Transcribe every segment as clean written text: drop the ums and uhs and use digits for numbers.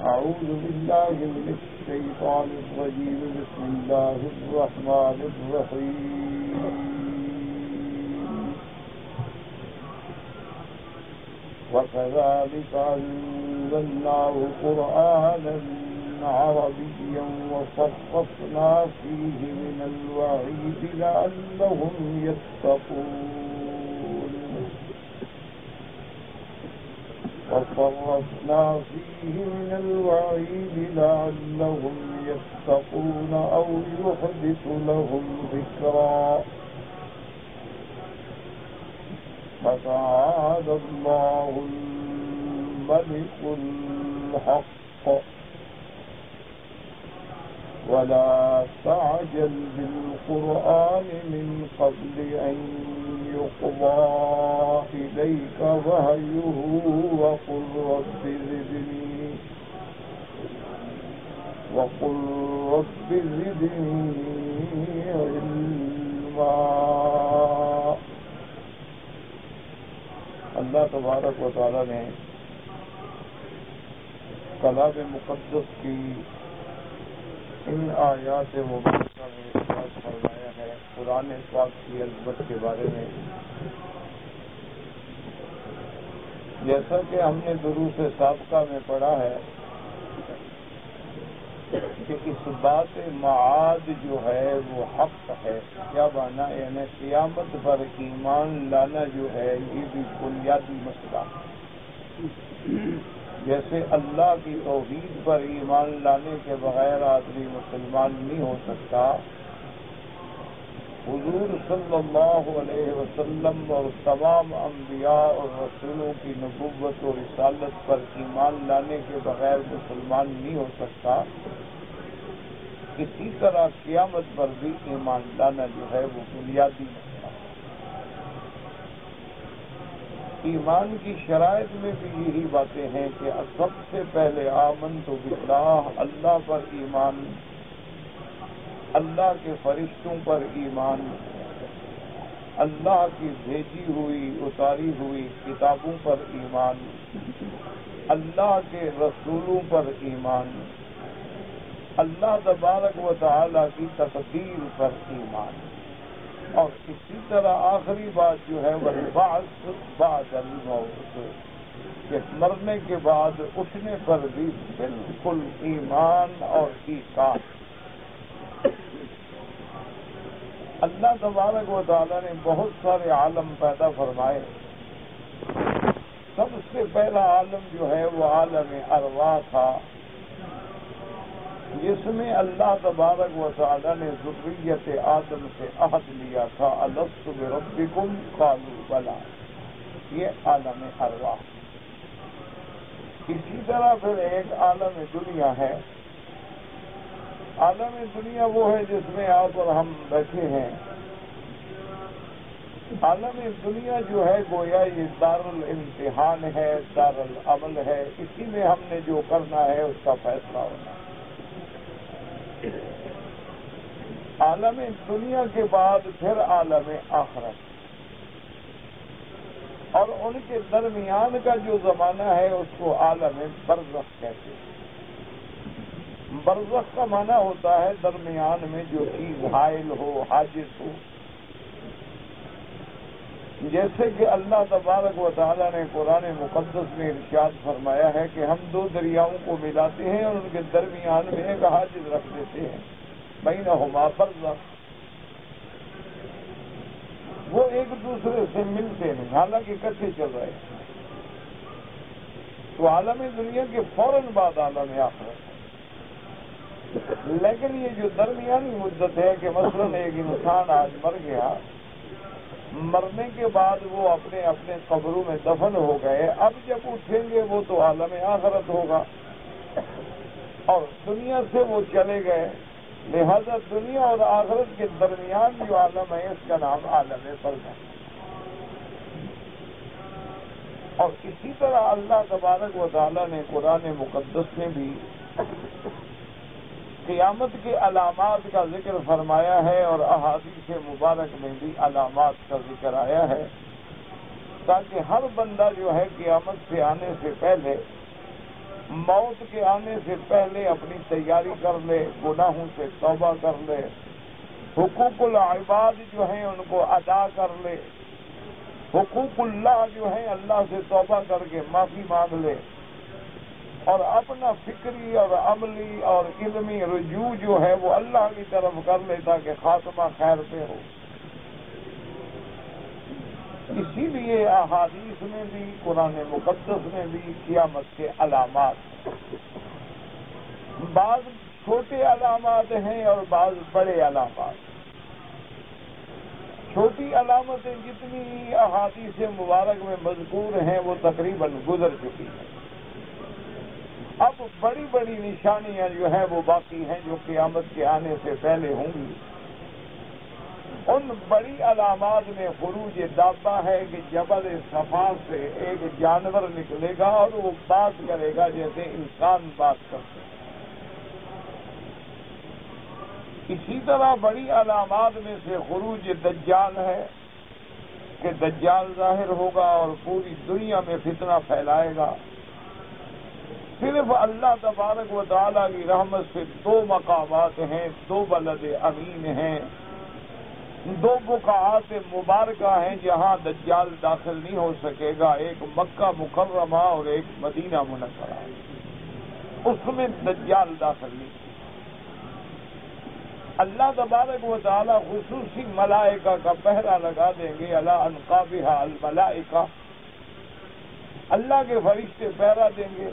أعوذ بالله من الشيطان الرجيم بسم الله الرحمن الرحيم وكذلك أنزلناه قرآنا عربيا وصرفنا فيه من الوعيد لعلهم يتقون أو يحدث لهم ذكرا فتعالى الله الملك الحق ولا تعجل بالقرآن من قبل أن يقضى إليك وحيه وقل رب زدني علما. اللہ تبارک و تعالی نے کلام مقدس کی ان آیات مبارکہ میں ارشاد فرمایا ہے قرآن پاک کی عظمت کے بارے میں. جیسا کہ ہم نے دروس سابقہ میں پڑھا ہے کہ اس بات معاد جو ہے وہ حق ہے. کیا معنی؟ یعنی قیامت پر ایمان لانا جو ہے یہ بھی بنیادی مسئلہ. جیسے اللہ کی توحید پر ایمان لانے کے بغیر آدمی مسلمان نہیں ہو سکتا، حضور صلی اللہ علیہ وسلم اور تمام انبیاء اور رسولوں کی نبوت اور رسالت پر ایمان لانے کے بغیر مسلمان نہیں ہو سکتا. اسی طرح قیامت پر بھی ایمان لانا جو ہے وہ بنیادی مسئلہ. ایمان کی شرائط میں بھی یہی باتیں ہیں کہ سب سے پہلے آمنت باللہ، اللہ پر ایمان، اللہ کے فرشتوں پر ایمان، اللہ کی بھیجی ہوئی اتاری ہوئی کتابوں پر ایمان، اللہ کے رسولوں پر ایمان، اللہ تبارک و تعالی کی تقدیر پر ایمان، اور اسی طرح آخری بات جو ہے وہ البعث بعد الموت، کہ مرنے کے بعد اٹھنے پر بھی بالکل ایمان اور ایقان. اللہ تبارک و تعالی نے بہت سارے عالم پیدا فرمائے. سب سے پہلا عالم جو ہے وہ عالم ارواح تھا، جس میں اللہ تبارک و تعالی نے ذریت آدم سے عہد لیا تھا الست بربکم قالوا بلی. یہ عالم ارواح. اسی طرح پھر ایک عالم دنیا ہے. عالم دنیا وہ ہے جس میں آپ اور ہم بیٹھے ہیں. عالم دنیا جو ہے گویا یہ دار الامتحان ہے، دار العمل ہے. اسی میں ہم نے جو کرنا ہے اس کا فیصلہ ہونا ہے. عالم دنیا کے بعد پھر عالم آخرت، اور ان کے درمیان کا جو زمانہ ہے اس کو عالم برزخ کہتے ہیں. برزخ کا معنی ہوتا ہے درمیان میں جو چیز حائل ہو، حاجز ہو. جیسے کہ اللہ تبارک و تعالی نے قرآن مقدس میں ارشاد فرمایا ہے کہ ہم دو دریاؤں کو ملاتے ہیں اور ان کے درمیان میں ایک حاجز رکھ دیتے ہیں، بینہما برزخ. وہ ایک دوسرے سے ملتے نہیں، حالانکہ اکٹھے چل رہے ہیں. تو عالم دنیا کے فوراً بعد عالم آخرت. لیکن یہ جو درمیانی مدت ہے کہ مثلاً ایک انسان آج مر گیا، مرنے کے بعد وہ اپنے اپنے قبروں میں دفن ہو گئے. اب جب اٹھیں گے وہ تو عالم آخرت ہوگا، اور دنیا سے وہ چلے گئے. لہذا دنیا اور آخرت کے درمیان جو عالم ہے اس کا نام عالم برزخ. اور اسی طرح اللہ تبارک و تعالی نے قرآن مقدس میں بھی قیامت کے علامات کا ذکر فرمایا ہے، اور احادیث مبارک میں بھی علامات کا ذکر آیا ہے، تاکہ ہر بندہ جو ہے قیامت سے آنے سے پہلے موت کے آنے سے پہلے اپنی تیاری کر لے، گناہوں سے توبہ کر لے، حقوق العباد جو ہیں ان کو ادا کر لے، حقوق اللہ جو ہیں اللہ سے توبہ کر کے معافی مانگ لے، اور اپنا فکری اور عملی اور علمی رجوع جو ہے وہ اللہ کی طرف کر لے تاکہ خاتمہ خیر پہ ہو۔ اسی لیے احادیث میں بھی، قرآن مقدس میں بھی قیامت کے علامات، بعض چھوٹے علامات ہیں اور بعض بڑے علامات۔ چھوٹی علامتیں جتنی احادیث مبارک میں مذکور ہیں وہ تقریباً گزر چکی ہیں۔ اب بڑی بڑی نشانیاں جو ہیں وہ باقی ہیں جو قیامت کے آنے سے پہلے ہوں گی۔ ان بڑی علامات میں خروج دابہ ہے کہ جبل صفا سے ایک جانور نکلے گا اور وہ بات کرے گا جیسے انسان بات کرتے ہیں۔ اسی طرح بڑی علامات میں سے خروج دجال ہے کہ دجال ظاہر ہوگا اور پوری دنیا میں فتنہ پھیلائے گا۔ صرف اللہ تبارک و تعالیٰ کی رحمت سے 2 مقامات ہیں، 2 بلد امین ہیں، 2 بقعات مبارکہ ہیں جہاں دجال داخل نہیں ہو سکے گا، ایک مکہ مکرمہ اور ایک مدینہ منورہ، اس میں دجال داخل نہیں۔ اللہ تبارک و تعالیٰ خصوصی ملائکہ کا پہرا لگا دیں گے، علی انقابها الملائکہ، اللہ کے فرشتے پہرا دیں گے۔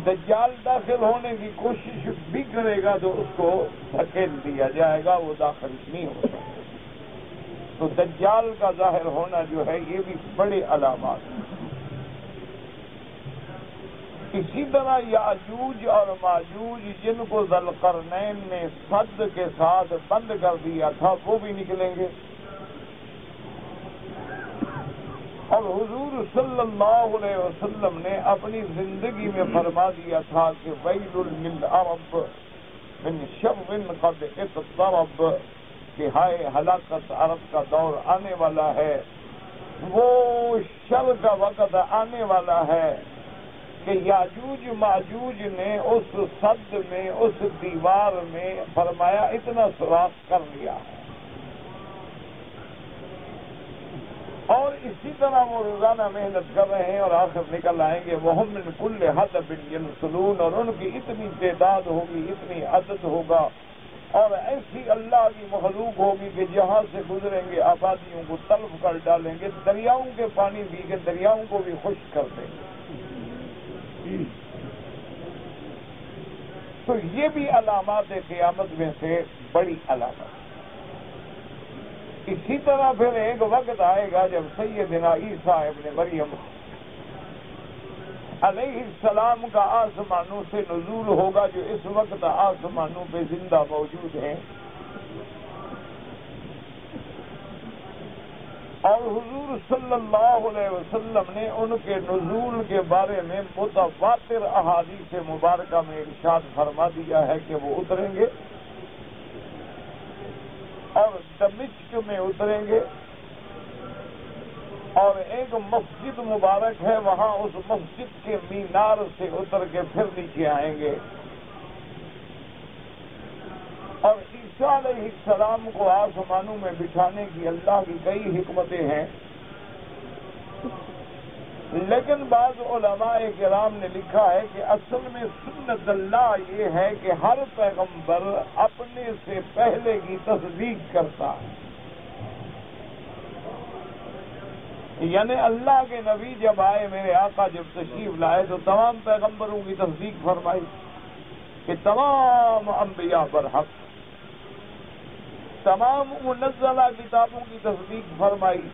دجال داخل ہونے کی کوشش بھی کرے گا تو اس کو دھکیل دیا جائے گا، وہ داخل نہیں ہو سکتا۔ تو دجال کا ظاہر ہونا جو ہے یہ بھی بڑے علامات ہیں۔ اسی طرح یاجوج اور ماجوج جن کو ذوالقرنین نے صد کے ساتھ بند کر دیا تھا وہ بھی نکلیں گے، اور حضور صلی اللہ علیہ وسلم نے اپنی زندگی میں فرما دیا تھا کہ ویل للعرب من شر قد اقترب، کہ ہائے ہلاکت، عرب کا دور آنے والا ہے، وہ شر کا وقت آنے والا ہے کہ یاجوج ماجوج نے اس صد میں، اس دیوار میں فرمایا اتنا سوراخ کر لیا ہے، اور اسی طرح وہ روزانہ محنت کر رہے ہیں اور آخر نکل آئیں گے۔ وَهُم مِّن كُلِّ حَدَبٍ يَنْسُلُونَ، اور ان کی اتنی تعداد ہوگی، اتنی عدد ہوگا، اور ایسی اللہ کی مخلوق ہوگی کہ جہاں سے گزریں گے آبادیوں کو تلف کر ڈالیں گے، دریاؤں کے پانی پی کے دریاؤں کو بھی خشک کر دیں گے۔ تو یہ بھی علامات قیامت میں سے بڑی علامت۔ اسی طرح پھر ایک وقت آئے گا جب سیدنا عیسیٰ ابن مریم علیہ السلام کا آسمانوں سے نزول ہوگا، جو اس وقت آسمانوں پہ زندہ موجود ہیں، اور حضور صلی اللہ علیہ وسلم نے ان کے نزول کے بارے میں متواتر احادیث مبارکہ میں ارشاد فرما دیا ہے کہ وہ اتریں گے اور دمشق میں اتریں گے، اور ایک مسجد مبارک ہے وہاں اس مسجد کے مینار سے اتر کے پھر نیچے آئیں گے، اور عیسیٰ علیہ السلام کو آسمانوں میں بٹھانے کی اللہ کی کئی حکمتیں ہیں، لیکن بعض علماء کرام نے لکھا ہے کہ اصل میں سنت اللہ یہ ہے کہ ہر پیغمبر اپنے سے پہلے کی تصدیق کرتا ہے، یعنی اللہ کے نبی جب آئے، میرے آقا جب تشریف لائے تو تمام پیغمبروں کی تصدیق فرمائی کہ تمام انبیاء برحق، تمام منزلہ کتابوں کی تصدیق فرمائی۔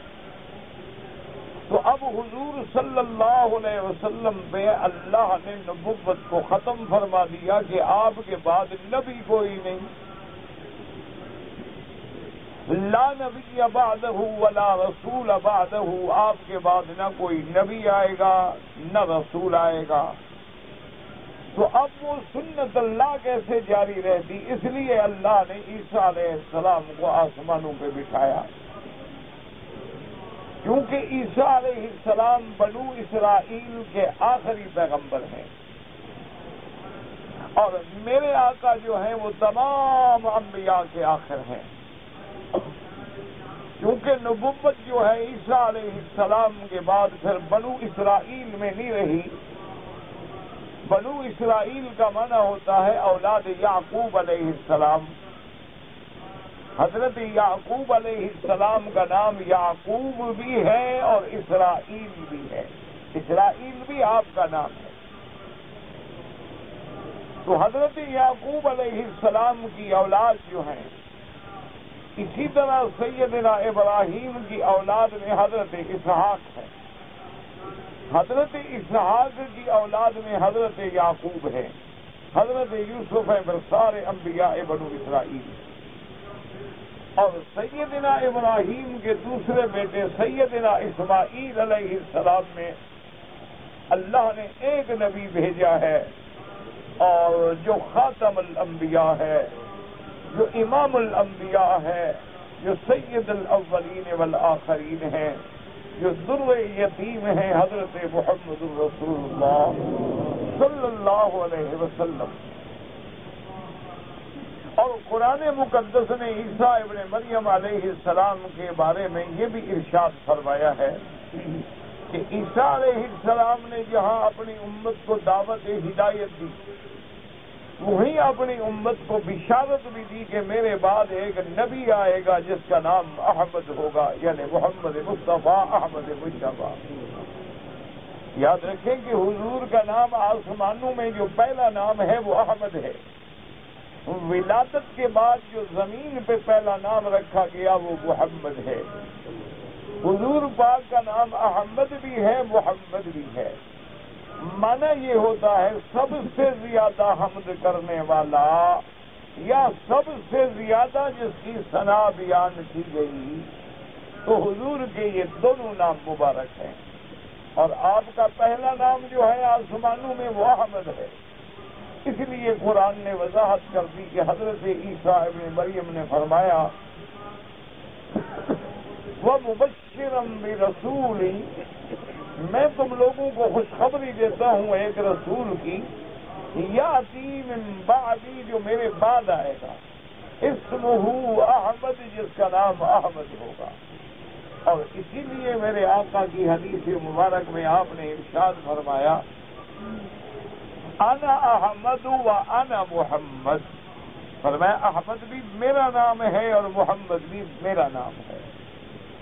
تو اب حضور صلی اللہ علیہ وسلم پہ اللہ نے نبوت کو ختم فرما دیا کہ آپ کے بعد نبی کوئی نہیں، لا نبی بعدہ ولا رسول بعدہ، آپ کے بعد نہ کوئی نبی آئے گا نہ رسول آئے گا۔ تو اب وہ سنت اللہ کیسے جاری رہتی؟ اس لیے اللہ نے عیسیٰ علیہ السلام کو آسمانوں پہ بٹھایا، کیونکہ عیسیٰ علیہ السلام بنو اسرائیل کے آخری پیغمبر ہیں، اور میرے آقا جو ہیں وہ تمام انبیاء کے آخر ہیں۔ کیونکہ نبوت جو ہے عیسیٰ علیہ السلام کے بعد پھر بنو اسرائیل میں نہیں رہی۔ بنو اسرائیل کا معنی ہوتا ہے اولاد یعقوب علیہ السلام۔ حضرت یعقوب علیہ السلام کا نام یعقوب بھی ہے اور اسرائیل بھی ہے، اسرائیل بھی آپ کا نام ہے۔ تو حضرت یعقوب علیہ السلام کی اولاد جو ہیں، اسی طرح سیدنا ابراہیم کی اولاد میں حضرت اسحاق ہے، حضرت اسحاق کی اولاد میں حضرت یعقوب ہے، حضرت یوسف ہے، پھر سارے انبیاء بنو اسرائیل۔ اور سیدنا ابراہیم کے دوسرے بیٹے سیدنا اسماعیل علیہ السلام میں اللہ نے ایک نبی بھیجا ہے، اور جو خاتم الانبیاء ہے، جو امام الانبیاء ہے، جو سید الاولین والآخرین ہیں، جو در یتیم ہیں، حضرت محمد رسول اللہ صلی اللہ علیہ وسلم۔ اور قرآن مقدس نے عیسیٰ ابن مریم علیہ السلام کے بارے میں یہ بھی ارشاد فرمایا ہے کہ عیسیٰ علیہ السلام نے جہاں اپنی امت کو دعوت ہدایت دی، وہیں اپنی امت کو بشارت بھی دی کہ میرے بعد ایک نبی آئے گا جس کا نام احمد ہوگا، یعنی محمد مصطفیٰ احمد مجتبیٰ۔ یاد رکھیں کہ حضور کا نام آسمانوں میں جو پہلا نام ہے وہ احمد ہے، ولادت کے بعد جو زمین پہ پہلا نام رکھا گیا وہ محمد ہے۔ حضور پاک کا نام احمد بھی ہے، محمد بھی ہے۔ معنی یہ ہوتا ہے سب سے زیادہ حمد کرنے والا، یا سب سے زیادہ جس کی ثنا بیان کی گئی، تو حضور کے یہ دونوں نام مبارک ہیں۔ اور آپ کا پہلا نام جو ہے آسمانوں میں وہ احمد ہے۔ اس لیے قرآن نے وضاحت کر دی کہ حضرت عیسیٰ ابن مریم نے فرمایا وَمُبَشِّرًا بِرَسُولٍ، میں تم لوگوں کو خوشخبری دیتا ہوں ایک رسول کی، یاتی من بعدی، جو میرے بعد آئے گا، اسمہ احمد، جس کا نام احمد ہوگا۔ اور اسی لیے میرے آقا کی حدیث مبارک میں آپ نے ارشاد فرمایا انا احمد و انا محمد، فرمایا احمد بھی میرا نام ہے اور محمد بھی میرا نام ہے۔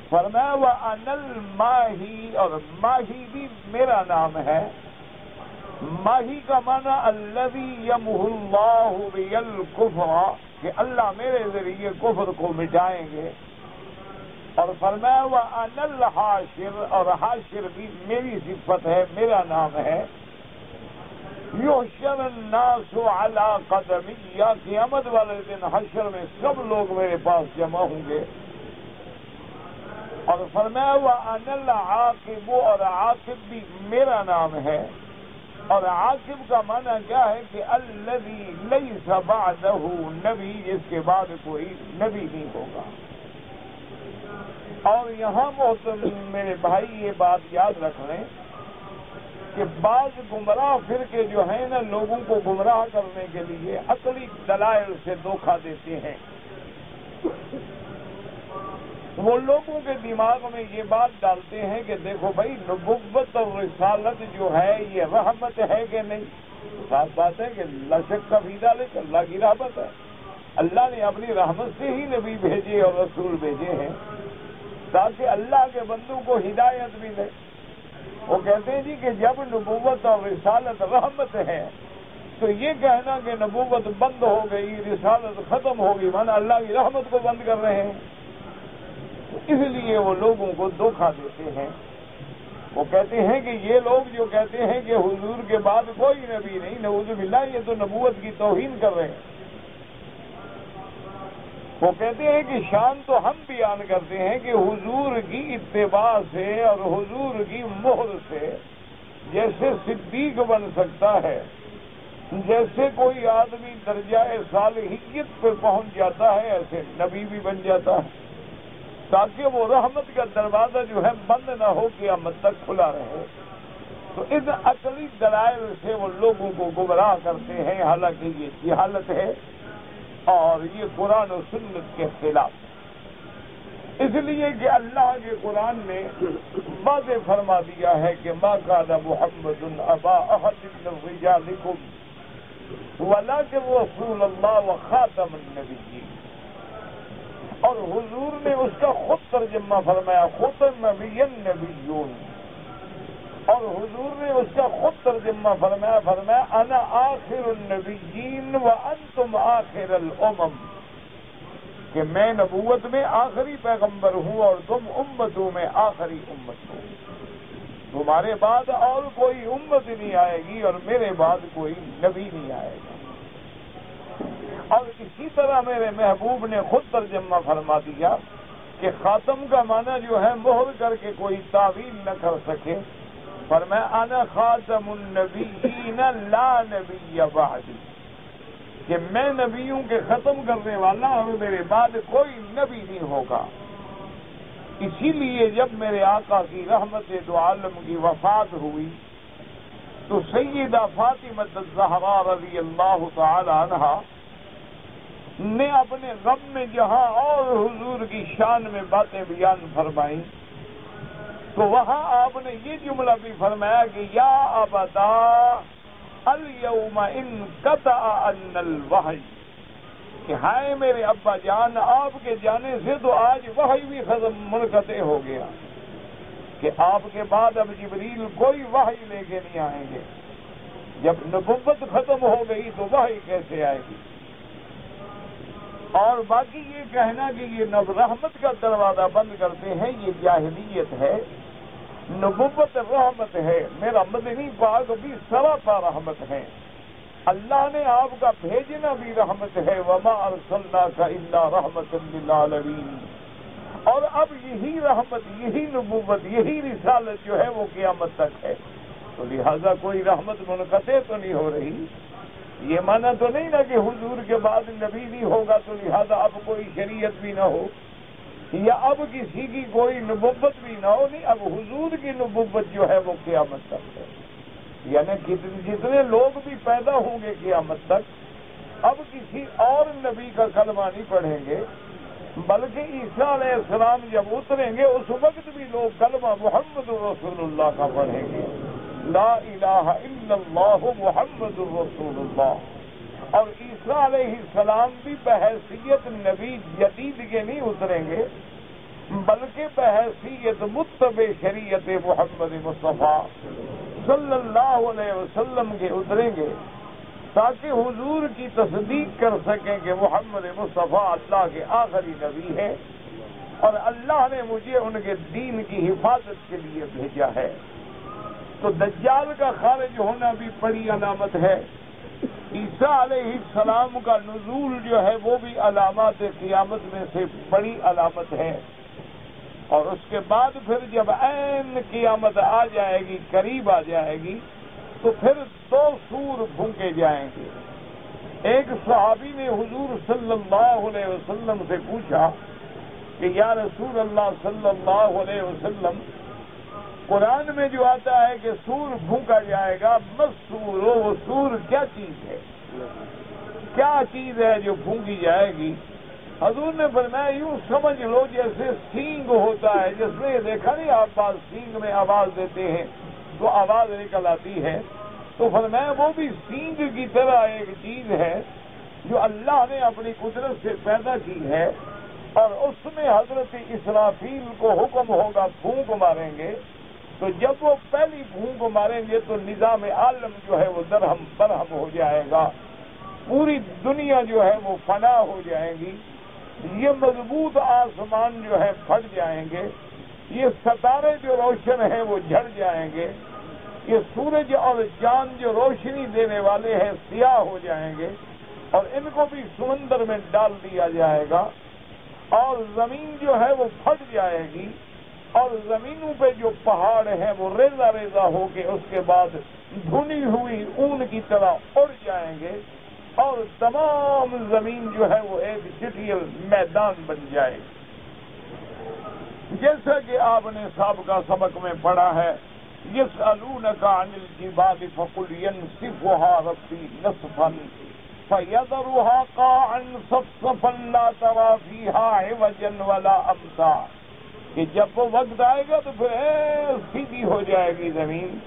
فرمایا وَأَنَا الْمَاهِي، اور ماہی بھی میرا نام ہے۔ ماہی کا معنی الذی یمحو اللہ بی الکفر، کہ اللہ میرے ذریعے کفر کو مٹائیں گے۔ اور فرمایا وَأَنَا الْحَاشِرُ، اور حاشر بھی میری صفت ہے، میرا نام ہے۔ یحشر الناس علی قدمی، قیامت والے دن حشر میں سب لوگ میرے پاس جمع ہوں گے۔ اور فرمایا وَأَنَا الْعَاقِبُ، اور عاقب بھی میرا نام ہے۔ اور عاقب کا معنی کیا ہے کہ الذی لیس بعدہ نبی، جس کے بعد کوئی نبی نہیں ہوگا۔ اور یہاں محترم میرے بھائی یہ بات یاد رکھ لیں کہ بعض گمراہ فرقے جو ہیں نا، لوگوں کو گمراہ کرنے کے لیے عقلی دلائل سے دھوکہ دیتے ہیں۔ وہ لوگوں کے دماغ میں یہ بات ڈالتے ہیں کہ دیکھو بھائی، نبوت اور رسالت جو ہے یہ رحمت ہے کہ نہیں؟ صاف بات ہے کہ لا شک فی ذلک، اللہ کی رحمت ہے۔ اللہ نے اپنی رحمت سے ہی نبی بھیجے اور رسول بھیجے ہیں تاکہ اللہ کے بندوں کو ہدایت ملے۔ وہ کہتے ہیں جی کہ جب نبوت اور رسالت رحمت ہے تو یہ کہنا کہ نبوت بند ہو گئی، رسالت ختم ہوگی، مانا اللہ کی رحمت کو بند کر رہے ہیں۔ اس لیے وہ لوگوں کو دھوکہ دیتے ہیں۔ وہ کہتے ہیں کہ یہ لوگ جو کہتے ہیں کہ حضور کے بعد کوئی نبی نہیں، نعوذ باللہ، یہ تو نبوت کی توہین کر رہے ہیں۔ وہ کہتے ہیں کہ شان تو ہم بیان کرتے ہیں کہ حضور کی اتباع سے اور حضور کی مہر سے جیسے صدیق بن سکتا ہے، جیسے کوئی آدمی درجہ صالحیت پہ پہنچ جاتا ہے، ایسے نبی بھی بن جاتا ہے۔ تاکہ وہ رحمت کا دروازہ جو ہے بند نہ ہو قیامت تک کھلا رہے۔ تو ان عقلی دلائل سے وہ لوگوں کو گمراہ کرتے ہیں، حالانکہ یہ جہالت ہے اور یہ قرآن و سنت کے خلاف ہے۔ اس لیے کہ اللہ کے قرآن نے واضح فرما دیا ہے کہ ما کان محمد ابا احد من رجالکم ولکن رسول اللہ وخاتم النبیین، اور حضور نے اس کا خود ترجمہ فرمایا خود نبی النبیون، اور حضور نے اس کا خود ترجمہ فرمایا انا آخر النبیین وانتم آخر الامم، کہ میں نبوت میں آخری پیغمبر ہوں اور تم امتوں میں آخری امت ہو، تمہارے بعد اور کوئی امت نہیں آئے گی اور میرے بعد کوئی نبی نہیں آئے گا۔ اور اسی طرح میرے محبوب نے خود ترجمہ فرما دیا کہ خاتم کا معنی جو ہے مہر کر کے کوئی تعویل نہ کر سکے، فرمایا انا خاتم النبیین لا نبی بعدی، کہ میں نبیوں کے ختم کرنے والا اور میرے بعد کوئی نبی نہیں ہوگا۔ اسی لیے جب میرے آقا کی رحمت دو عالم کی وفات ہوئی تو سیدہ فاطمہ الزہرا رضی اللہ تعالی عنہا نے اپنے غم میں جہاں اور حضور کی شان میں باتیں بیان فرمائیں تو وہاں آپ نے یہ جملہ بھی فرمایا کہ یا ابتا الیوم انقطع عنا الوحی، کہ ہائے میرے ابا جان آپ کے جانے سے تو آج وحی بھی ختم منقطع ہو گیا، کہ آپ کے بعد اب جبریل کوئی وحی لے کے نہیں آئیں گے، جب نبوت ختم ہو گئی تو وحی کیسے آئے گی؟ اور باقی یہ کہنا کہ یہ رحمت کا دروازہ بند کرتے ہیں یہ جاہلیت ہے، نبوت رحمت ہے، میرا مدنی پاک بھی سراپا رحمت ہے، اللہ نے آپ کا بھیجنا بھی رحمت ہے، وما ارسلناک الا رحمۃ للعالمین، اور اب یہی رحمت یہی نبوت یہی رسالت جو ہے وہ قیامت تک ہے، تو لہذا کوئی رحمت منقطع تو نہیں ہو رہی۔ یہ معنی تو نہیں نا کہ حضور کے بعد نبی نہیں ہوگا تو لہذا اب کوئی شریعت بھی نہ ہو یا اب کسی کی کوئی نبوت بھی نہ ہو، نہیں، اب حضور کی نبوت جو ہے وہ قیامت تک ہے، یعنی جتنے لوگ بھی پیدا ہوں گے قیامت تک اب کسی اور نبی کا کلمہ نہیں پڑھیں گے، بلکہ عیسیٰ علیہ السلام جب اتریں گے اس وقت بھی لوگ کلمہ محمد رسول اللہ کا پڑھیں گے، لا الہ الا اللہ محمد رسول اللہ، اور عیسیٰ علیہ السلام بھی بحیثیت نبی جدید کے نہیں اتریں گے بلکہ بحیثیت متبع شریعت محمد مصطفیٰ صلی اللہ علیہ وسلم کے اتریں گے، تاکہ حضور کی تصدیق کر سکیں کہ محمد مصطفیٰ اللہ کے آخری نبی ہے اور اللہ نے مجھے ان کے دین کی حفاظت کے لیے بھیجا ہے۔ تو دجال کا خارج ہونا بھی بڑی علامت ہے، عیسیٰ علیہ السلام کا نزول جو ہے وہ بھی علامات قیامت میں سے بڑی علامت ہے، اور اس کے بعد پھر جب عین قیامت آ جائے گی قریب آ جائے گی تو پھر دو سور پھونکے جائیں گے۔ ایک صحابی نے حضور صلی اللہ علیہ وسلم سے پوچھا کہ یا رسول اللہ صلی اللہ علیہ وسلم، قرآن میں جو آتا ہے کہ سور پھونکا جائے گا، مسور، وہ سور کیا چیز ہے، کیا چیز ہے جو پھونکی جائے گی؟ حضور نے فرمایا یوں سمجھ لو جیسے سینگ ہوتا ہے، جس میں دیکھا نہیں آپ بعض سینگ میں آواز دیتے ہیں تو آواز نکل آتی ہے، تو فرمایا وہ بھی سینگ کی طرح ایک چیز ہے جو اللہ نے اپنی قدرت سے پیدا کی ہے، اور اس میں حضرت اسرافیل کو حکم ہوگا پھونک ماریں گے، تو جب وہ پہلی پھونک ماریں گے تو نظام عالم جو ہے وہ درہم برہم ہو جائے گا، پوری دنیا جو ہے وہ فنا ہو جائے گی، یہ مضبوط آسمان جو ہے پھٹ جائیں گے، یہ ستارے جو روشن ہیں وہ جھڑ جائیں گے، یہ سورج اور چاند جو روشنی دینے والے ہیں سیاہ ہو جائیں گے، اور ان کو بھی سمندر میں ڈال دیا جائے گا، اور زمین جو ہے وہ پھٹ جائے گی، اور زمینوں پہ جو پہاڑ ہیں وہ ریزہ ریزہ ہو کے اس کے بعد دھنی ہوئی اون کی طرح اڑ جائیں گے، اور تمام زمین جو ہے وہ ایک چٹیل میدان بن جائے گی۔ جیسا کہ آپ نے سابقہ سبق میں پڑھا ہے، یسألونک عن الجبال فقل ينسفها ربی نسفا فَيَذَرُهَا قَاعًا صَفْصَفًا لَا تَرَىٰ فِيهَا عِوَجًا وَلَا أَمْتًا، کہ جب وہ وقت آئے گا تو پھر سیدھی ہو جائے گی زمین،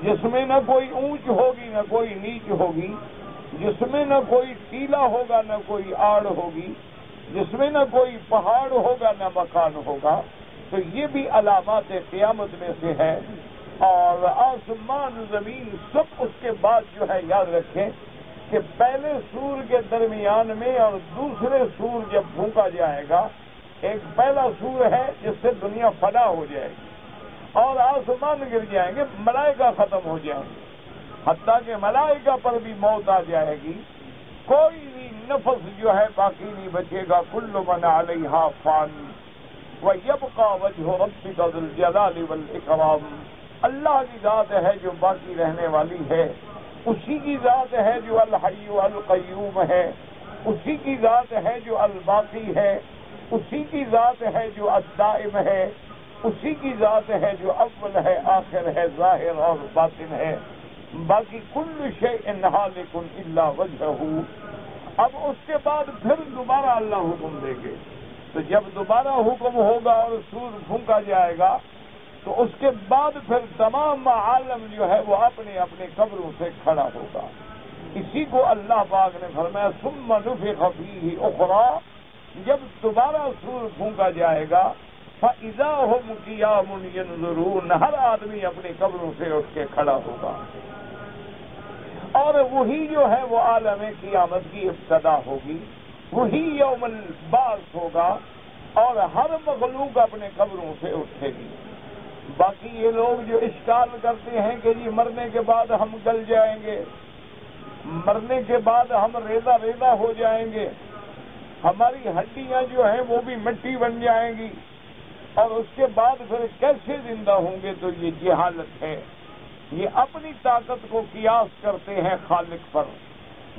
جس میں نہ کوئی اونچ ہوگی نہ کوئی نیچ ہوگی، جس میں نہ کوئی ٹیلا ہوگا نہ کوئی آڑ ہوگی، جس میں نہ کوئی پہاڑ ہوگا نہ مکان ہوگا۔ تو یہ بھی علامات قیامت میں سے ہے۔ اور آسمان زمین سب اس کے بعد جو ہے یاد رکھیں کہ پہلے سور کے درمیان میں اور دوسرے سور جب پھونکا جائے گا، ایک پہلا سور ہے جس سے دنیا فنا ہو جائے گی اور آسمان گر جائیں گے، ملائکہ ختم ہو جائیں گے، حتیٰ کہ ملائکہ پر بھی موت آ جائے گی، کوئی بھی نفس جو ہے باقی نہیں بچے گا۔ کل من علیہا فان ویبقى وجہ ربک ذو الجلال والاکرام، اللہ کی ذات ہے جو باقی رہنے والی ہے، اسی کی ذات ہے جو الحی القیوم ہے، اسی کی ذات ہے جو الباقی ہے، اسی کی ذات ہے جو الدائم ہے، اسی کی ذات ہے جو اول ہے آخر ہے ظاہر اور باطن ہے، باقی کل شیء ہالک الا وجہہ۔ اب اس کے بعد پھر دوبارہ اللہ حکم دے گے، تو جب دوبارہ حکم ہوگا اور سور پھونکا جائے گا تو اس کے بعد پھر تمام عالم جو ہے وہ اپنے اپنے قبروں سے کھڑا ہوگا۔ اسی کو اللہ پاک نے فرمایا ثم نفخ فیہ اخری، جب دوبارہ سور پھونکا جائے گا فاذا هم قیام ینظرون، ہر آدمی اپنی قبروں سے اٹھ کے کھڑا ہوگا، اور وہی جو ہے وہ عالم قیامت کی ابتدا ہوگی، وہی یوم البعث ہوگا اور ہر مخلوق اپنے قبروں سے اٹھے گی۔ باقی یہ لوگ جو اشکال کرتے ہیں کہ جی مرنے کے بعد ہم گل جائیں گے، مرنے کے بعد ہم ریزہ ریزہ ہو جائیں گے، ہماری ہڈیاں جو ہیں وہ بھی مٹی بن جائیں گی، اور اس کے بعد پھر کیسے زندہ ہوں گے، تو یہ جہالت ہے۔ یہ اپنی طاقت کو قیاس کرتے ہیں خالق پر۔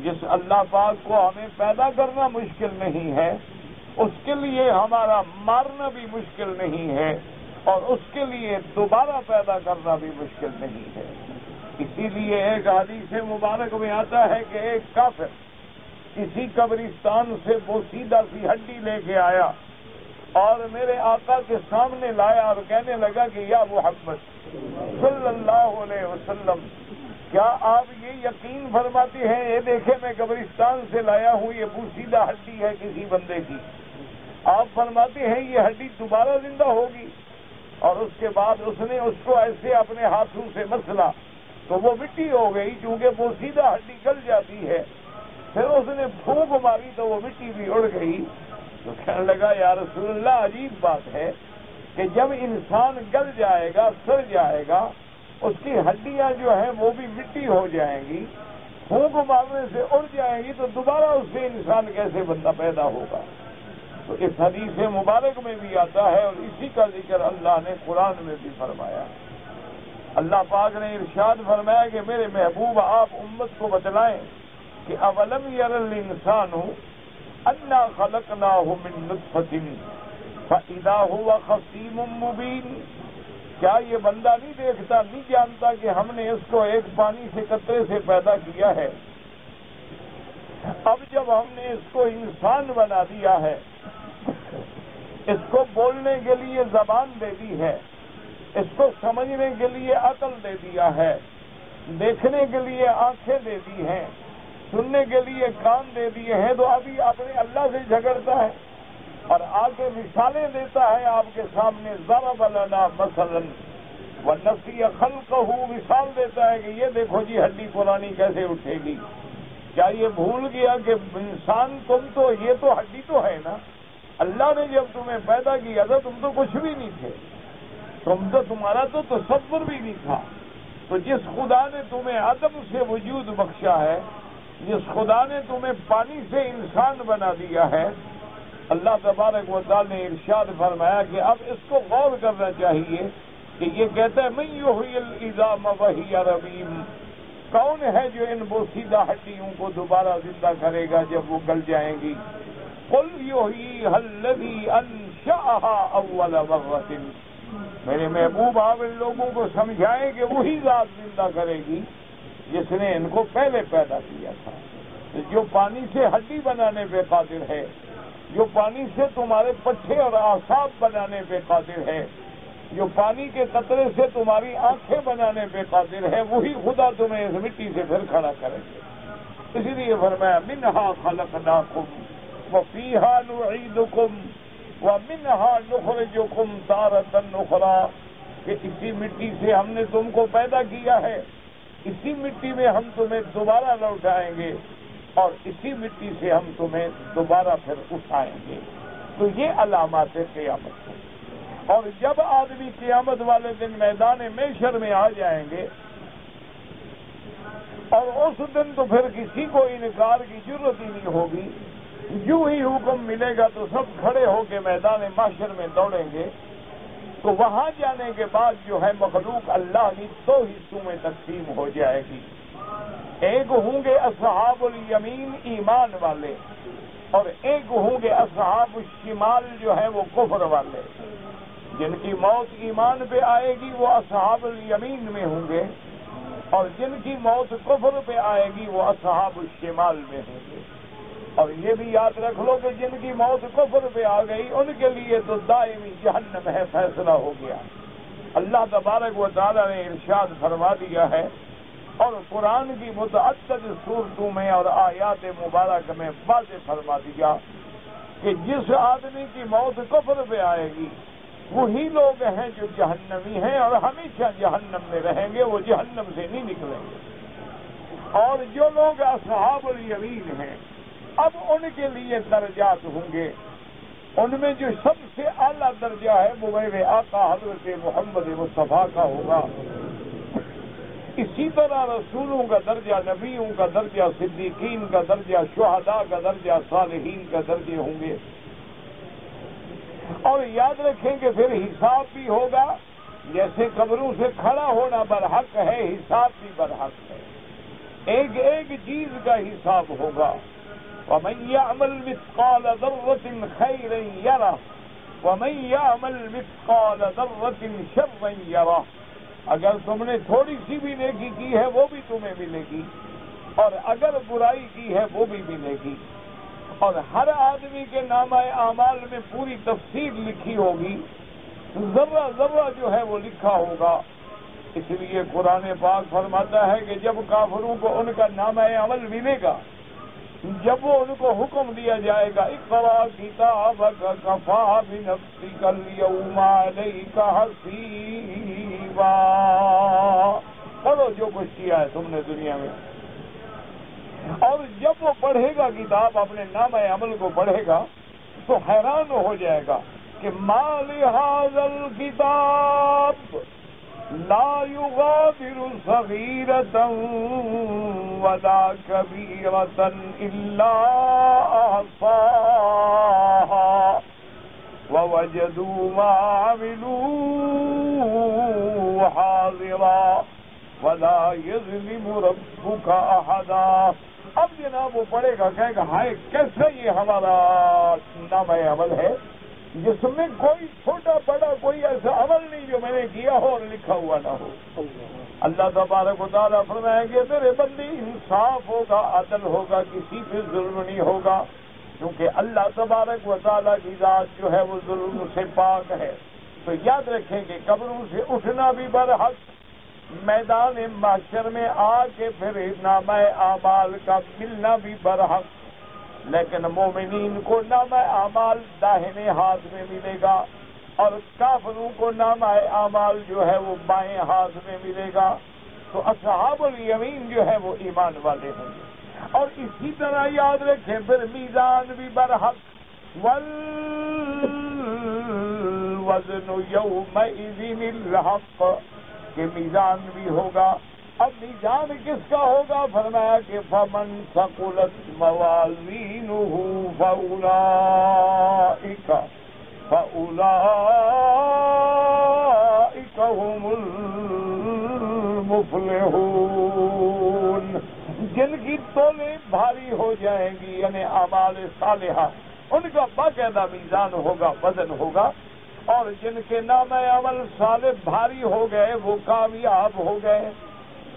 جس اللہ پاک کو ہمیں پیدا کرنا مشکل نہیں ہے، اس کے لیے ہمارا مارنا بھی مشکل نہیں ہے، اور اس کے لیے دوبارہ پیدا کرنا بھی مشکل نہیں ہے۔ اسی لیے ایک حدیث مبارک میں آتا ہے کہ ایک کافر کسی قبرستان سے بوسیدہ سی ہڈی لے کے آیا اور میرے آقا کے سامنے لایا اور کہنے لگا کہ یا محمد صلی اللہ علیہ وسلم، کیا آپ یہ یقین فرماتے ہیں، یہ دیکھیں میں قبرستان سے لایا ہوں، یہ بوسیدہ ہڈی ہے کسی بندے کی، آپ فرماتے ہیں یہ ہڈی دوبارہ زندہ ہوگی؟ اور اس کے بعد اس نے اس کو ایسے اپنے ہاتھوں سے مسلا تو وہ مٹی ہو گئی، چونکہ بوسیدہ ہڈی گل جاتی ہے۔ پھر اس نے پھونک ماری تو وہ مٹی بھی اڑ گئی۔ تو کہنے لگا یا رسول اللہ، عجیب بات ہے کہ جب انسان گل جائے گا، سڑ جائے گا، اس کی ہڈیاں جو ہیں وہ بھی مٹی ہو جائیں گی، پھونک مارنے سے اڑ جائیں گی، تو دوبارہ اس سے انسان کیسے بندہ پیدا ہوگا؟ تو اس حدیث مبارک میں بھی آتا ہے، اور اسی کا ذکر اللہ نے قرآن میں بھی فرمایا۔ اللہ پاک نے ارشاد فرمایا کہ میرے محبوب آپ امت کو بتلائیں کہ اولم یر الانسان انا خلقناہ من نطفۃ فاذا هو خصیم مبین، کیا یہ بندہ نہیں دیکھتا، نہیں جانتا کہ ہم نے اس کو ایک پانی سے قطرے سے پیدا کیا ہے، اب جب ہم نے اس کو انسان بنا دیا ہے، اس کو بولنے کے لیے زبان دے دی ہے، اس کو سمجھنے کے لیے عقل دے دیا ہے، دیکھنے کے لیے آنکھیں دے دی ہیں، سننے کے لیے کان دے دیے ہیں، تو ابھی اپنے اللہ سے جھگڑتا ہے اور آگے مثالیں دیتا ہے آپ کے سامنے، ضرب لنا مثلا ونسی خلقہ، مثال دیتا ہے کہ یہ دیکھو جی ہڈی پرانی کیسے اٹھے گی۔ کیا یہ بھول گیا کہ انسان تم تو، یہ تو ہڈی تو ہے نا، اللہ نے جب تمہیں پیدا کیا تھا تم تو کچھ بھی نہیں تھے، تمہارا تو تصور بھی نہیں تھا۔ تو جس خدا نے تمہیں عدم سے وجود بخشا ہے، جس خدا نے تمہیں پانی سے انسان بنا دیا ہے، اللہ تبارک و تعالی نے ارشاد فرمایا کہ اب اس کو غور کرنا چاہیے کہ یہ کہتا ہے من یحیی العظام وہی رمیم، کون ہے جو ان بوسیدہ ہڈیوں کو دوبارہ زندہ کرے گا جب وہ گل جائیں گی؟ قل یحییھا الذی انشأھا اول مرۃ، میرے محبوب آپ ان لوگوں کو سمجھائیں کہ وہی ذات زندہ کرے گی جس نے ان کو پہلے پیدا کیا تھا، جو پانی سے ہڈی بنانے پہ قادر ہے، جو پانی سے تمہارے پٹھے اور اعصاب بنانے پہ قادر ہے، جو پانی کے قطرے سے تمہاری آنکھیں بنانے پہ قادر ہے، وہی خدا تمہیں اس مٹی سے پھر کھڑا کرے گے۔ اسی لیے فرمایا منہا خلقناکم وفیہا نعیدکم ومنہا نخرجکم تارۃ اخری، کہ اسی مٹی سے ہم نے تم کو پیدا کیا ہے، اسی مٹی میں ہم تمہیں دوبارہ لوٹائیں گے، اور اسی مٹی سے ہم تمہیں دوبارہ پھر اٹھائیں گے۔ تو یہ علامات قیامت ہیں۔ اور جب آدمی قیامت والے دن میدان محشر میں آ جائیں گے، اور اس دن تو پھر کسی کو انکار کی ضرورت ہی نہیں ہوگی، یوں ہی حکم ملے گا تو سب کھڑے ہو کے میدان محشر میں دوڑیں گے۔ تو وہاں جانے کے بعد جو ہے مخلوق اللہ کی دو حصوں میں تقسیم ہو جائے گی، ایک ہوں گے اصحاب الیمین ایمان والے، اور ایک ہوں گے اصحاب الشمال جو ہے وہ کفر والے۔ جن کی موت ایمان پہ آئے گی وہ اصحاب الیمین میں ہوں گے، اور جن کی موت کفر پہ آئے گی وہ اصحاب الشمال میں ہوں گے۔ اور یہ بھی یاد رکھ لو کہ جن کی موت کفر پہ آ گئی ان کے لیے تو دائمی جہنم ہے، فیصلہ ہو گیا۔ اللہ تبارک و تعالی نے ارشاد فرما دیا ہے، اور قرآن کی متعدد صورتوں میں اور آیات مبارک میں واضح فرما دیا کہ جس آدمی کی موت کفر پہ آئے گی وہی لوگ ہیں جو جہنمی ہیں اور ہمیشہ جہنم میں رہیں گے، وہ جہنم سے نہیں نکلیں گے۔ اور جو لوگ اصحاب الیمین ہیں اب ان کے لیے درجات ہوں گے، ان میں جو سب سے اعلیٰ درجہ ہے وہ میرے آقا حضرت محمد مصطفیٰ کا ہوگا۔ اسی طرح رسولوں کا درجہ، نبیوں کا درجہ، صدیقین کا درجہ، شہداء کا درجہ، صالحین کا درجے ہوں گے۔ اور یاد رکھیں کہ پھر حساب بھی ہوگا، جیسے قبروں سے کھڑا ہونا برحق ہے، حساب بھی برحق ہے، ایک ایک چیز کا حساب ہوگا۔ وَمَن يَعْمَلْ مِثْقَالَ ذَرَّةٍ خَيْرًا يَرَهُ وَمَن يَعْمَلْ مِثْقَالَ ذَرَّةٍ شَرًّا يَرَهُ، اگر تم نے تھوڑی سی بھی نیکی کی ہے وہ بھی تمہیں ملے گی، اور اگر برائی کی ہے وہ بھی ملے گی۔ اور ہر آدمی کے نامہ اعمال میں پوری تفصیل لکھی ہوگی، ذرہ ذرہ جو ہے وہ لکھا ہوگا۔ اس لیے قرآن پاک فرماتا ہے کہ جب کافروں کو ان کا نامہ عمل ملے گا، جب وہ ان کو حکم دیا جائے گا اقرأ کتابک کفیٰ بنفسک اليوم علیک حسیبا، پڑھو جو کچھ کیا ہے تم نے دنیا میں۔ اور جب وہ پڑھے گا کتاب، اپنے نامہ عمل کو پڑھے گا تو حیران ہو جائے گا کہ ما لہذا الکتاب لا یغادر صغیرۃ ولا کبیرۃ الا احصاها ووجدوا ما عملوا حاضرا ولا یظلم ربک احدا۔ اب جناب وہ پڑھے گا، کہے گا ہائے کیسا یہ ہمارا نامہ عمل ہے جس میں کوئی چھوٹا بڑا کوئی ایسا عمل نہیں جو میں نے کیا ہو اور لکھا ہوا نہ ہو۔ اللہ تبارک و تعالیٰ فرمائیں گے میرے بندے انصاف ہوگا، عدل ہوگا، کسی پہ ظلم نہیں ہوگا، کیونکہ اللہ تبارک و تعالیٰ کی ذات جو ہے وہ ظلم سے پاک ہے۔ تو یاد رکھیں کہ قبروں سے اٹھنا بھی برحق، میدان محشر میں آ کے پھر نامہ اعمال کا ملنا بھی برحق، لیکن مومنین کو نامہ اعمال داہنے ہاتھ میں ملے گا، اور کافروں کو نامہ اعمال جو ہے وہ بائیں ہاتھ میں ملے گا۔ تو اصحاب الیمین جو ہے وہ ایمان والے ہوں گے۔ اور اسی طرح یاد رکھیں پھر میزان بھی برحق، والوزن یومئذ الحق، کہ میزان بھی ہوگا۔ اب میزان کس کا ہوگا؟ فرمایا کہ فمن ثقلت موازینہ فاولئک هم المفلحون، جن کی تولیں بھاری ہو جائیں گی، یعنی اعمال صالحہ ان کا باقاعدہ میزان ہوگا، وزن ہوگا، اور جن کے نام عمل صالح بھاری ہو گئے وہ کامیاب ہو گئے،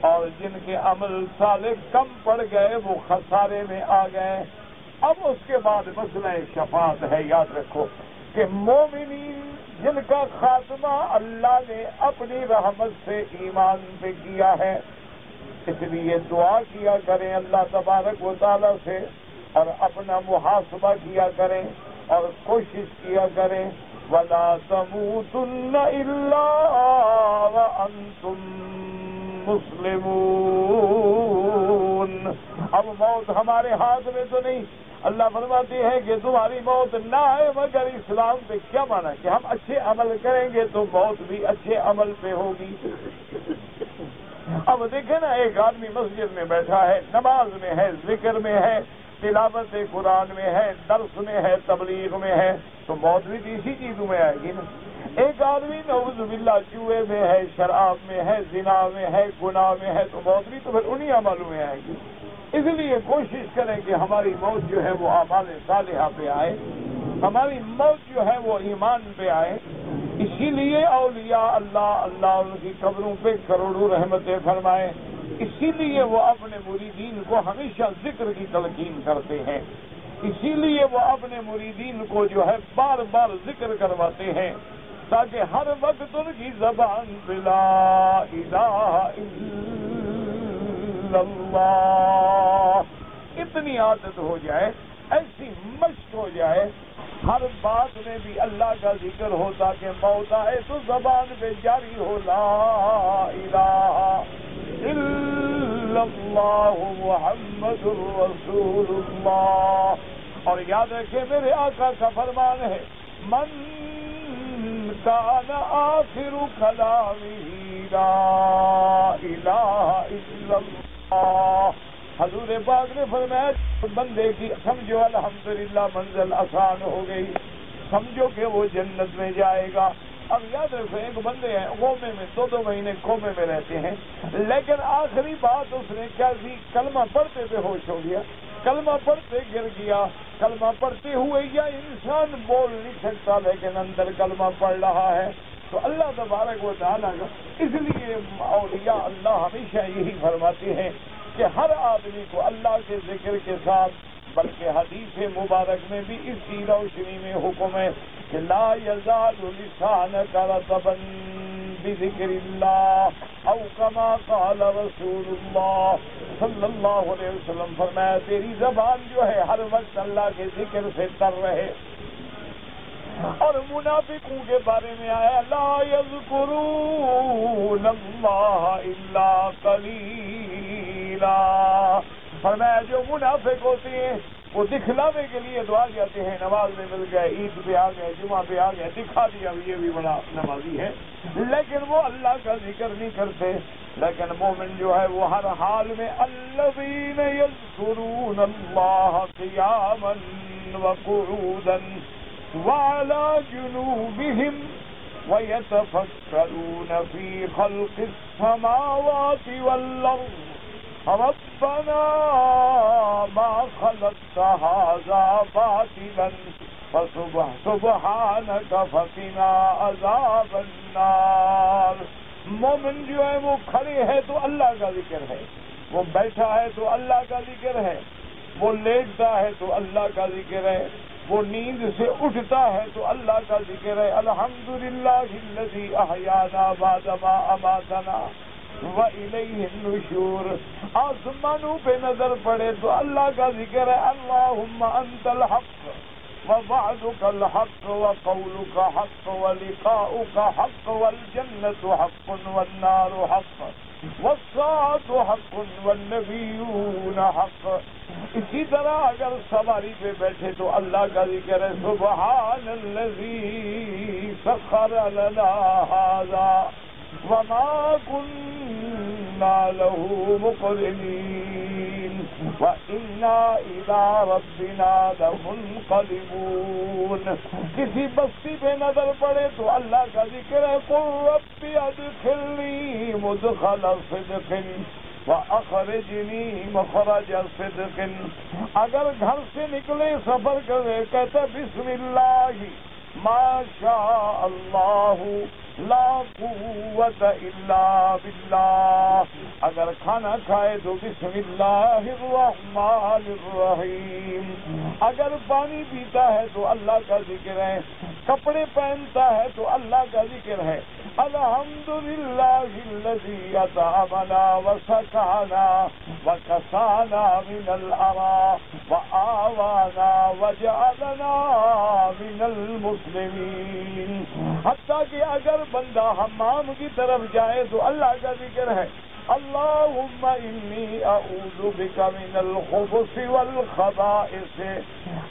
اور جن کے عمل صالح کم پڑ گئے وہ خسارے میں آ گئے۔ اب اس کے بعد مسئلہ شفاعت ہے۔ یاد رکھو کہ مومنین جن کا خاتمہ اللہ نے اپنی رحمت سے ایمان پہ کیا ہے، اس لیے دعا کیا کریں اللہ تبارک و تعالی سے، اور اپنا محاسبہ کیا کریں اور کوشش کیا کریں وَلَا تَمُوتُنَّ إِلَّا وَأَنْتُمْ مُسْلِمُونَ۔ اب موت ہمارے ہاتھ میں تو نہیں، اللہ فرماتے ہیں کہ تمہاری موت نہ آئے مگر اسلام پہ۔ کیا مانا کہ ہم اچھے عمل کریں گے تو موت بھی اچھے عمل پہ ہوگی۔ اب دیکھیں نا، ایک آدمی مسجد میں بیٹھا ہے، نماز میں ہے، ذکر میں ہے، تلاوت قرآن میں ہے، درس میں ہے، تبلیغ میں ہے، تو موت بھی اسی چیزوں میں آئے گی نا۔ ایک آدمی نعوذ باللہ جوئے میں ہے، شراب میں ہے، زنا میں ہے، گناہ میں ہے، تو موت بھی تو پھر انہی عملوں میں آئے گی۔ اس لیے کوشش کریں کہ ہماری موت جو ہے وہ اعمال صالحہ پہ آئے، ہماری موت جو ہے وہ ایمان پہ آئے۔ اسی لیے اولیاء اللہ ان کی قبروں پہ کروڑوں رحمتیں فرمائے۔ اسی لیے وہ اپنے مریدین کو ہمیشہ ذکر کی تلقین کرتے ہیں، اسی لیے وہ اپنے مریدین کو جو ہے بار بار ذکر کرواتے ہیں، تاکہ ہر وقت ان کی زبان پہ لا الہ الا اللہ اتنی عادت ہو جائے، ایسی مشق ہو جائے، ہر بات میں بھی اللہ کا ذکر ہو، تاکہ موت آئے تو زبان پہ جاری ہو لا الہ الا اللہ محمد الرسول اللہ۔ اور یاد رکھیں میرے آقا کا فرمان ہے، من کان آخر کلامہ لا الہ الا اللہ۔ حضور پاک نے فرمایا بندے کی سمجھو الحمدللہ منزل آسان ہو گئی، سمجھو کہ وہ جنت میں جائے گا۔ اب یاد رکھو ایک بندے ہیں قومے میں 2 مہینے قومے میں رہتے ہیں، لیکن آخری بات اس نے کیا دی؟ کلمہ پڑھتے بے ہوش ہو گیا، کلمہ پڑھتے گر گیا۔ کلمہ پڑھتے ہوئے یا انسان بول نہیں سکتا لیکن اندر کلمہ پڑھ رہا ہے، تو اللہ تبارک و تعالیٰ کا، اس لیے اولیاء اللہ ہمیشہ یہی فرماتے ہیں کہ ہر آدمی کو اللہ کے ذکر کے ساتھ، بلکہ حدیث مبارک میں بھی اس کی روشنی میں حکم ہے کہ لا یزال لسانک رطبا بذکر اللہ او کما قال رسول اللہ صلی اللہ علیہ وسلم، فرمایا تیری زبان جو ہے ہر وقت اللہ کے ذکر سے تر رہے۔ اور منافقوں کے بارے میں آیا لا یذکرون اللہ الا قلیلا، فرمایا جو منافق ہوتے ہیں وہ دکھلاوے کے لیے دعا جاتے ہیں، نماز میں مل گئے، عید پہ آ گئے، جمعہ پہ آ گئے، دکھا دیا یہ بھی بڑا نمازی ہے، لیکن وہ اللہ کا ذکر نہیں کرتے۔ لیکن مومن جو ہے وہ ہر حال میں الذین یذکرون اللہ قیاما وقعودا وعلى جنوبهم ويتفكرون في خلق السماوات والأرض ربنا ما خلقت هذا باطلا فسبحانك فقنا عذاب النار۔ مومن جو ہے وہ کھڑے ہے تو اللہ کا ذکر ہے، وہ بیٹھا ہے تو اللہ کا ذکر ہے، وہ لیٹتا ہے تو اللہ کا ذکر ہے، وہ نیند سے اٹھتا ہے تو اللہ کا ذکر ہے۔ الحمدللہ الذی احیانا بعد ما اماتنا وإلیہ النشور۔ آسمانوں پہ نظر پڑے تو اللہ کا ذکر ہے، اللہم انت الحق ووعدک الحق وقولک حق ولقاؤک حق والجنت حق والنار حق والساعة حق والنبیون حق۔ اسی طرح اگر سواری پہ بیٹھے تو اللہ کا ذکر ہے، سبحان الذی سخر لنا ھذا وما كنا له مقرنين وإنا إلى ربنا لمنقلبون۔ کسی بستی پہ نظر پڑے تو اللہ کا ذکر ہے، قل رب ادخلنی مدخل صدق وَأَخْرِجْنِي مَخْرَجَ صِدْقٍ، اگر گھر سے نکلے سفر کرے کہتا بسم اللہ ما شاء اللہ لا قوت الا باللہ، اگر کھانا کھائے تو بسم اللہ الرحمن الرحیم، اگر پانی پیتا ہے تو اللہ کا ذکر ہے، کپڑے پہنتا ہے تو اللہ کا ذکر ہے، الحمدللہ الذی اطعمنا وسقانا وکسانا من الارى وآوانا وجعلنا من المسلمین، حتیٰ کہ اگر بندہ حمام کی طرف جائے تو اللہ کا ذکر ہے، اللہم انی اعوذ بک من الخبث والخبائث،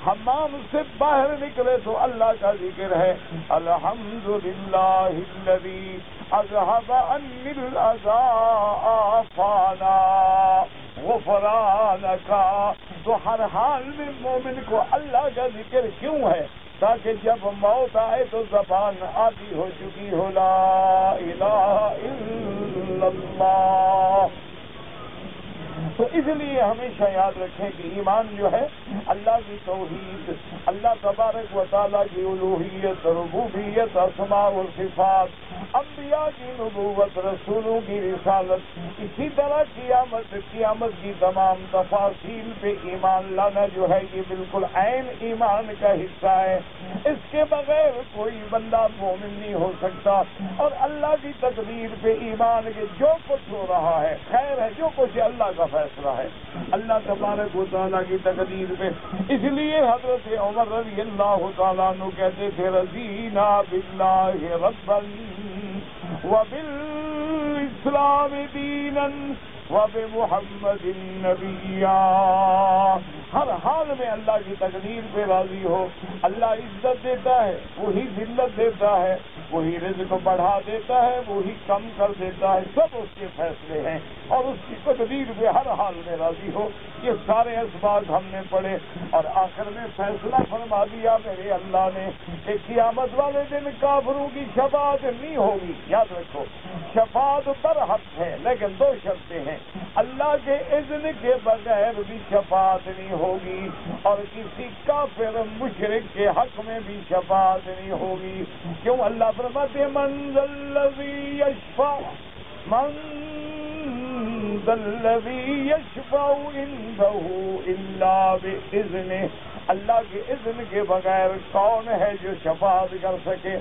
حمام سے باہر نکلے تو اللہ کا ذکر ہے، الحمدللہ الذی اذهب عنی الاذى عافانا غفرانک، تو ہر حال میں مومن کو اللہ کا ذکر کیوں ہے؟ تاکہ جب موت آئے تو زبان آدھی ہو چکی ہو لا الہ الا اللہ۔ تو اس لیے ہمیشہ یاد رکھیں کہ ایمان جو ہے اللہ کی توحید، اللہ تبارک و تعالیٰ کی الوہیت، ربوبیت، اسماء و صفات، انبیاء کی نبوت، رسولوں کی رسالت، اسی طرح قیامت کی تمام تفاصیل پہ ایمان لانا جو ہے یہ بالکل عین ایمان کا حصہ ہے، اس کے بغیر کوئی بندہ مومن نہیں ہو سکتا۔ اور اللہ کی تقدیر پہ ایمان کے جو کچھ ہو رہا ہے خیر ہے، جو کچھ اللہ کا فیصلہ ہے، اللہ تبارک و تعالیٰ کی تقدیر پہ۔ اس لیے حضرت عمر رضی اللہ تعالیٰ عنہ کہتے تھے رضینا باللہ ربا وبالاسلام دینا وبمحمد نبیا، ہر حال میں اللہ کی تقدیر پہ راضی ہو۔ اللہ عزت دیتا ہے، وہی ذلت دیتا ہے، وہی رزق بڑھا دیتا ہے، وہی کم کر دیتا ہے، سب اس کے فیصلے ہیں، اور اس کی تقدیر پہ ہر حال میں راضی ہو۔ یہ سارے اسباق ہم نے پڑھے، اور آخر میں فیصلہ فرما دیا میرے اللہ نے کہ قیامت والے دن کافروں کی شفاعت نہیں ہوگی۔ یاد رکھو شفاعت برحق ہے، لیکن دو شرطیں ہیں، اللہ کے اذن کے بغیر بھی شفاعت نہیں ہوگی، اور کسی کافر مشرک کے حق میں بھی شفاعت نہیں ہوگی۔ کیوں؟ اللہ فرماتے ہیں من ذا الذی یشفع عنده الا باذنہ، اللہ کے اذن کے بغیر کون ہے جو شفاعت کر سکے؟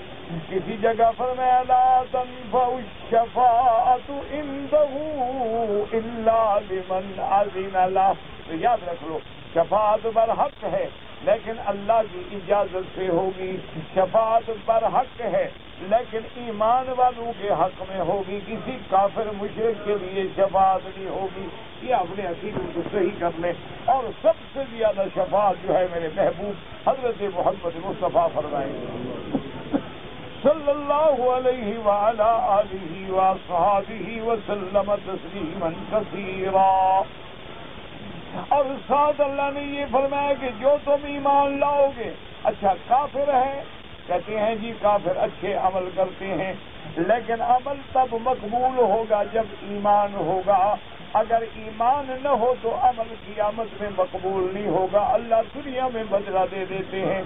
کسی جگہ فرمایا لا تنفع الشفاعۃ عنده الا لمن اذن له، تو یاد رکھ لو شفاعت برحق ہے لیکن اللہ کی اجازت سے ہوگی، شفاعت برحق ہے لیکن ایمان والوں کے حق میں ہوگی، کسی کافر مشرک کے لیے شفاعت نہیں ہوگی۔ یہ اپنے عقیدے کو صحیح کر لیں۔ اور سب سے زیادہ شفاعت جو ہے میرے محبوب حضرت محمد مصطفیٰ فرمائیں صلی اللہ علیہ وعلی آلہ وصحبہ وسلم تسلیما کثیرا۔ اور ساتھ اللہ نے یہ فرمایا کہ جو تم ایمان لاؤ گے، اچھا کافر ہے، کہتے ہیں جی کافر اچھے عمل کرتے ہیں، لیکن عمل تب مقبول ہوگا جب ایمان ہوگا، اگر ایمان نہ ہو تو عمل قیامت میں مقبول نہیں ہوگا۔ اللہ دنیا میں بدلہ دے دیتے ہیں،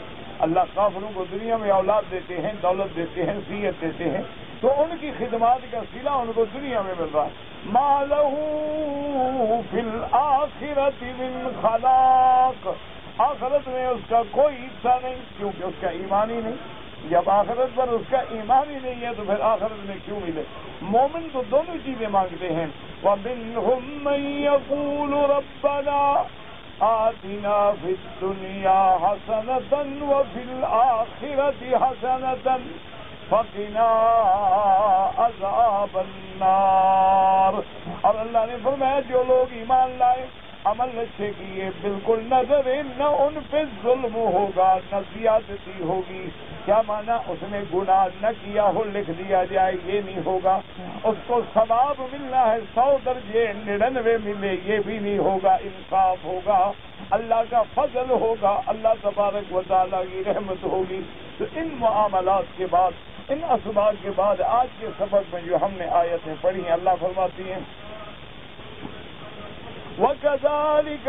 اللہ کافروں کو دنیا میں اولاد دیتے ہیں، دولت دیتے ہیں، صحت دیتے ہیں، تو ان کی خدمات کا صلہ ان کو دنیا میں مل رہا ہے۔ ما لہ فی الآخرۃ من خلاق، آخرت میں اس کا کوئی حصہ نہیں، کیونکہ اس کا ایمان ہی نہیں۔ جب آخرت پر اس کا ایمان ہی نہیں ہے تو پھر آخرت میں کیوں ملے؟ مومن تو دونوں چیزیں مانگتے ہیں۔ وَمِنْهُمْ مَنْ يَقُولُ رَبَّنَا آتِنَا فِي الدُّنْيَا حَسَنَةً وَفِي الْآخِرَةِ حَسَنَةً وَقِنَا عَذَابَ النَّارِ۔ اور اللہ نے فرمایا جو لوگ ایمان لائے، عمل اچھے کیے، بالکل نظر نہ ان پہ ظلم ہوگا، نہ زیادتی ہوگی۔ کیا مانا؟ اس نے گناہ نہ کیا ہو لکھ دیا جائے یہ نہیں ہوگا، اس کو ثواب ملنا ہے 100 درجے 99 ملے یہ بھی نہیں ہوگا، انصاف ہوگا، اللہ کا فضل ہوگا، اللہ تبارک و تعالیٰ کی رحمت ہوگی۔ تو ان معاملات کے بعد، ان اسباب کے بعد آج کے سبق میں جو ہم نے آیتیں پڑھی ہیں، اللہ فرماتی ہیں وَكَذَلِكَ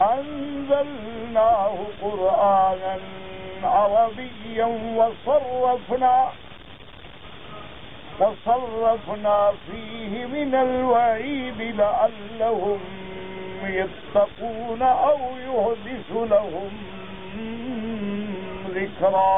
أَنزَلْنَاهُ قُرْآنًا عَرَبِيًّا وَصَرَّفْنَا فِيهِ مِنَ الْوَعِيدِ لَعَلَّهُمْ يَتَّقُونَ أَوْ يُحْدِثُ لَهُمْ ذِكْرًا۔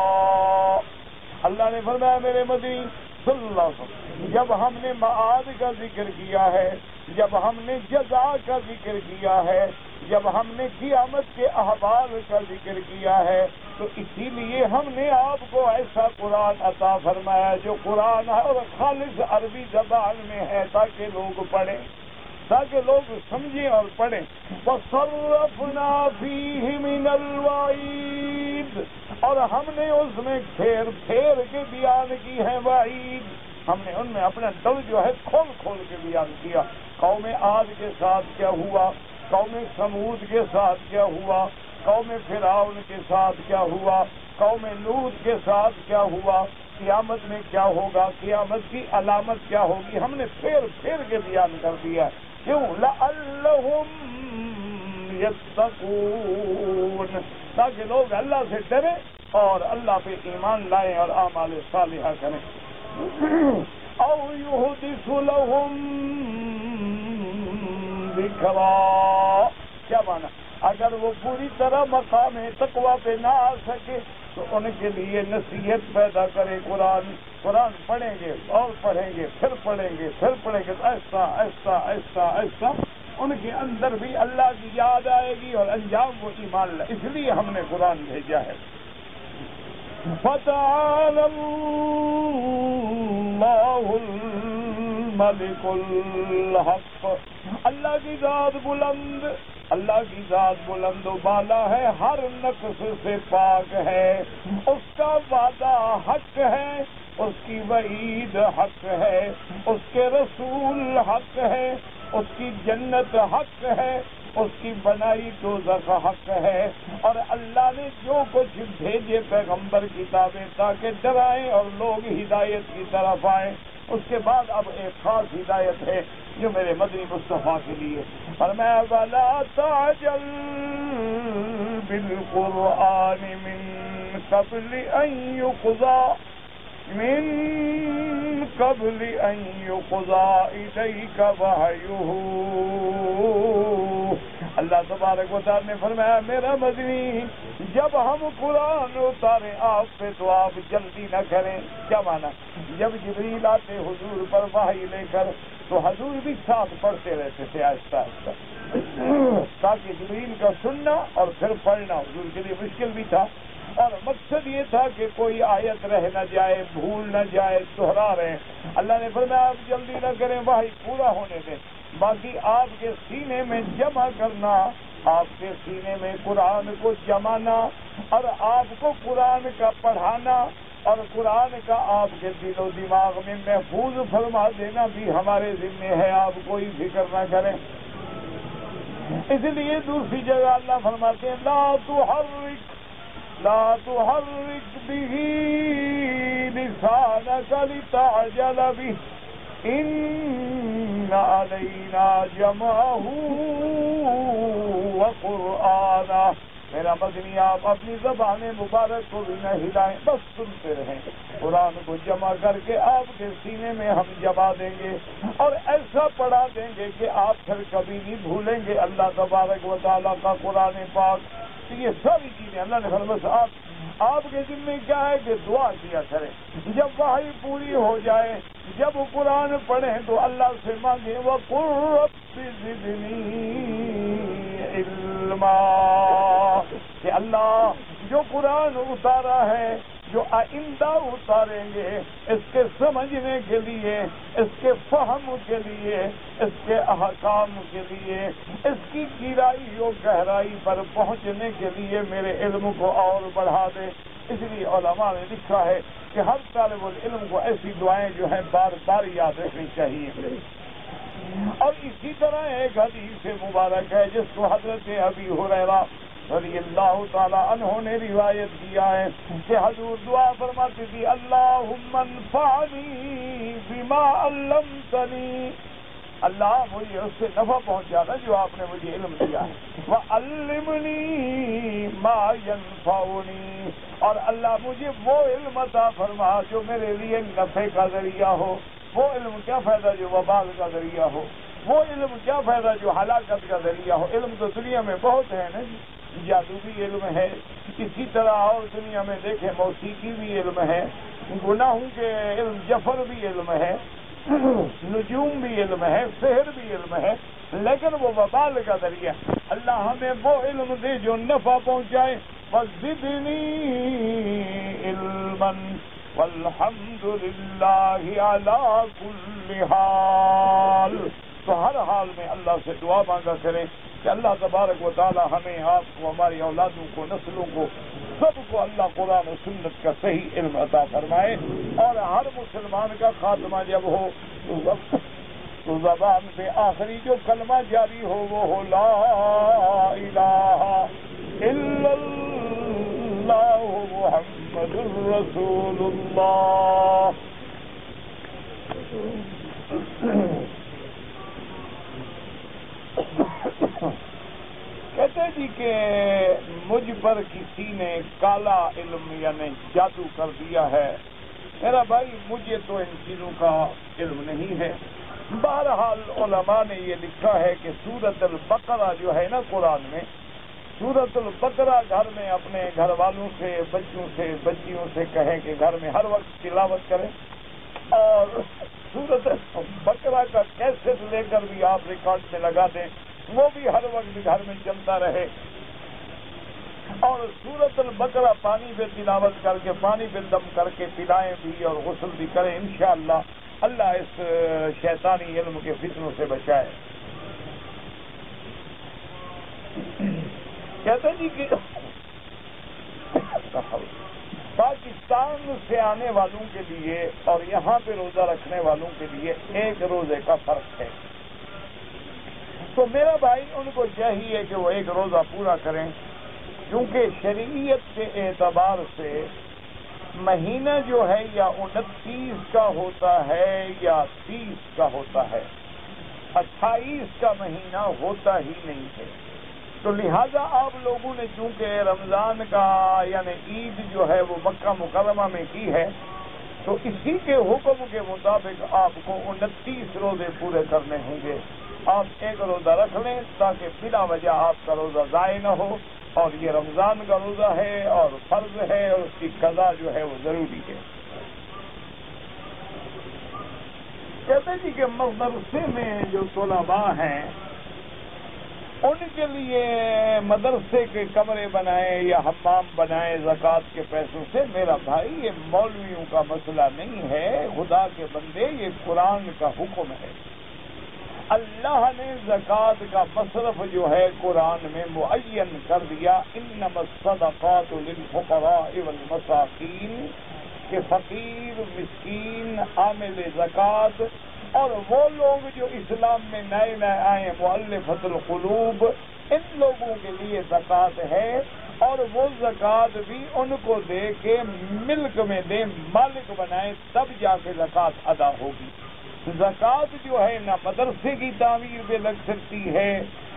اللہ نے فرمایا میرے مدنی صلی اللہ علیہ وسلم، جب ہم نے معاد کا ذکر کیا ہے، جب ہم نے جزا کا ذکر کیا ہے، جب ہم نے قیامت کے احوال کا ذکر کیا ہے، تو اسی لیے ہم نے آپ کو ایسا قرآن عطا فرمایا جو قرآن اور خالص عربی زبان میں ہے، تاکہ لوگ پڑھیں، تاکہ لوگ سمجھیں اور پڑھیں۔ وَصَرَّفْنَا فِيهِ مِنَ الْوَعِيدِ، اور ہم نے اس میں پھیر پھیر کے بیان کی ہے وعید، ہم نے ان میں اپنا دل جو ہے کھول کھول کے بیان کیا۔ قوم عاد کے ساتھ کیا ہوا، قوم سمود کے ساتھ کیا ہوا، قوم فرعون کے ساتھ کیا ہوا، قوم لوط کے ساتھ کیا ہوا، قیامت میں کیا ہوگا، قیامت کی علامت کیا ہوگی، ہم نے پھیر پھیر کے بیان کر دیا۔ کیوں؟ لَعَلَّهُمْ يَتَّقُونَ، تاکہ لوگ اللہ سے ڈریں اور اللہ پہ ایمان لائیں اور اعمال صالحہ کریں۔ أَوْ يُحْدِثُ لَهُمْ ذِكْرًا، کیا معنی؟ اگر وہ پوری طرح مقام تقویٰ پہ نہ آ سکے تو ان کے لیے نصیحت پیدا کرے قرآن پڑھیں گے اور پڑھیں گے، پھر پڑھیں گے، پھر پڑھیں گے، ایسا ایسا ایسا ایسا ان کے اندر بھی اللہ کی یاد آئے گی اور انجام وہ ایمان لائے۔ اس لیے ہم نے قرآن بھیجا ہے۔ فَتَعَالَى اللَّهُ الْمَلِكُ الْحَقُّ، اللہ کی ذات بلند، اللہ کی ذات بلند و بالا ہے، ہر نقص سے پاک ہے، اس کا وعدہ حق ہے، اس کی وعید حق ہے، اس کے رسول حق ہے، اس کی جنت حق ہے، اس کی بنائی دوزخ حق ہے، اور اللہ نے جو کچھ بھیجے پیغمبر کتابیں تاکہ ڈرائیں اور لوگ ہدایت کی طرف آئیں۔ اس کے بعد اب ایک خاص ہدایت ہے جو میرے مدنی مصطفیٰ کے لیے فرمایا، وَلَا تَعْجَلْ بِالْقُرْآنِ مِنْ قَبْلِ أَنْ يُقْضَى إِلَيْكَ وَحْيُهُ۔ اللہ تبارک و تعالی نے فرمایا میرا مدنی، جب ہم قرآن اتاریں آپ پہ تو آپ جلدی نہ کریں۔ کیا مانا؟ جب جبریل آتے حضور پر وحی لے کر تو حضور بھی ساتھ پڑھتے رہتے تھے آہستہ آہستہ، تاکہ جبریل کا سننا اور پھر پڑھنا حضور کے لیے مشکل بھی تھا، اور مقصد یہ تھا کہ کوئی آیت رہ نہ جائے، بھول نہ جائے، دہرا رہے۔ اللہ نے فرمایا آپ جلدی نہ کریں، وحی پورا ہونے دیں، باقی آپ کے سینے میں جمع کرنا، آپ کے سینے میں قرآن کو جمانا اور آپ کو قرآن کا پڑھانا اور قرآن کا آپ کے دل و دماغ میں محفوظ فرما دینا بھی ہمارے ذمہ ہے، آپ کوئی فکر نہ کریں۔ اس لیے دوسری جگہ اللہ فرماتے ہیں لا تحرك به لسانك لتعجل به إن علينا جمعه وقرآنه۔ میرا مدنی آپ اپنی زبان مبارک کو بھی نہ ہلائیں، بس سنتے رہیں۔ قرآن کو جمع کر کے آپ کے سینے میں ہم جما دیں گے اور ایسا پڑھا دیں گے کہ آپ پھر کبھی نہیں بھولیں گے اللہ تبارک و تعالیٰ کا قرآن پاک۔ یہ ساری چیزیں اللہ نے فرمایا آپ کے ذمہ کیا ہے کہ دعا کیا کریں، جب وحی پوری ہو جائے، جب قرآن پڑھیں تو اللہ سے مانگیں وَقُلْ رَبِّ زِدْنِي عِلْمًا، کہ اللہ جو قرآن اتارا ہے، جو آئندہ اتاریں گے، اس کے سمجھنے کے لیے، اس کے فہم کے لیے، اس کے احکام کے لیے، اس کی گہرائی و گہرائی پر پہنچنے کے لیے میرے علم کو اور بڑھا دے۔ اس لیے علماء نے لکھا ہے کہ ہر طالب العلم کو ایسی دعائیں جو ہیں بار بار یاد رکھنی چاہیے۔ اور اسی طرح ایک حدیث مبارک ہے جس کو حضرت ابی ہریرہ رضی اللہ تعالی عنہ نے روایت کیا ہے کہ حضور دعا فرماتی تھی اللہم انفعنی بما علمتنی، اللہ مجھے اس سے نفع پہنچانا جو آپ نے مجھے علم دیا ہے. وَعَلِّمْنِي مَا يَنفَعُنِي، اور اللہ مجھے وہ علم عطا فرما جو میرے لیے نفع کا ذریعہ ہو. وہ علم کیا فائدہ جو وبال کا ذریعہ ہو، وہ علم کیا فائدہ جو ہلاکت کا ذریعہ ہو. علم تو دنیا میں بہت ہے نا، جادو بھی علم ہے، اسی طرح اور دنیا میں دیکھیں موسیقی بھی علم ہے، گناہوں کے علم جفر بھی علم ہے، نجوم بھی علم ہے، سحر بھی علم ہے، لیکن وہ وبال کا ذریعہ. اللہ ہمیں وہ علم دے جو نفع پہنچائے. وَزِدْنِي عِلْمًا وَالْحَمْدُ لِلَّهِ عَلَى كُلِّ حَالٍ. تو ہر حال میں اللہ سے دعا مانگا کریں کہ اللہ تبارک و تعالی ہمیں، آپ کو، ہماری اولادوں کو، نسلوں کو، سب کو اللہ قرآن و سنت کا صحیح علم عطا فرمائے. اور ہر مسلمان کا خاتمہ جب ہو تو زبان پہ آخری جو کلمہ جاری ہو وہ ہو لا الہ الا اللہ محمد الرسول اللہ. کہتے جی کہ مجھ پر کسی نے کالا علم یعنی جادو کر دیا ہے. میرا بھائی مجھے تو ان چیزوں کا علم نہیں ہے. بہرحال علماء نے یہ لکھا ہے کہ سورۃ البقرہ جو ہے نا قرآن میں، سورۃ البقرہ گھر میں اپنے گھر والوں سے، بچوں سے، بچیوں سے کہیں کہ گھر میں ہر وقت تلاوت کریں. اور سورۃ البقرہ کا کیسٹ لے کر بھی آپ ریکارڈ میں لگا دیں، وہ بھی ہر وقت گھر میں چلتا رہے. اور سورۃ البقرہ پانی پہ تلاوت کر کے، پانی پہ دم کر کے پلائیں بھی اور غسل بھی کریں. انشاءاللہ اللہ اس شیطانی علم کے فتنوں سے بچائے. کہتے جی کہ پاکستان سے آنے والوں کے لیے اور یہاں پہ روزہ رکھنے والوں کے لیے ایک روزے کا فرق ہے. تو میرا بھائی ان کو چاہیے کہ وہ ایک روزہ پورا کریں، کیونکہ شریعت کے اعتبار سے مہینہ جو ہے یا 29 کا ہوتا ہے یا 30 کا ہوتا ہے، 28 کا مہینہ ہوتا ہی نہیں ہے. تو لہذا آپ لوگوں نے چونکہ رمضان کا یعنی عید جو ہے وہ مکہ مکرمہ میں کی ہے، تو اسی کے حکم کے مطابق آپ کو 29 روزے پورے کرنے ہوں گے. آپ ایک روزہ رکھ لیں تاکہ بلا وجہ آپ کا روزہ ضائع نہ ہو. اور یہ رمضان کا روزہ ہے اور فرض ہے اور اس کی قضا جو ہے وہ ضروری ہے. کہتے جی کہ مدرسے میں جو طلباء ہیں ان کے لیے مدرسے کے کمرے بنائے یا حمام بنائے زکوٰۃ کے پیسوں سے. میرا بھائی یہ مولویوں کا مسئلہ نہیں ہے، خدا کے بندے یہ قرآن کا حکم ہے. اللہ نے زکوٰۃ کا مصرف جو ہے قرآن میں معین کر دیا. انما الصدقات للفقراء والمساکین، کہ فقیر، مسکین، عامل زکوٰۃ اور وہ لوگ جو اسلام میں نئے نئے آئے، مؤلفۃ القلوب، ان لوگوں کے لیے زکوٰۃ ہے. اور وہ زکوٰۃ بھی ان کو دے کے ملک میں دے، مالک بنائے، تب جا کے زکوٰۃ ادا ہوگی. زکوٰۃ جو ہے نہ مدرسے کی تعمیر پہ لگ سکتی ہے،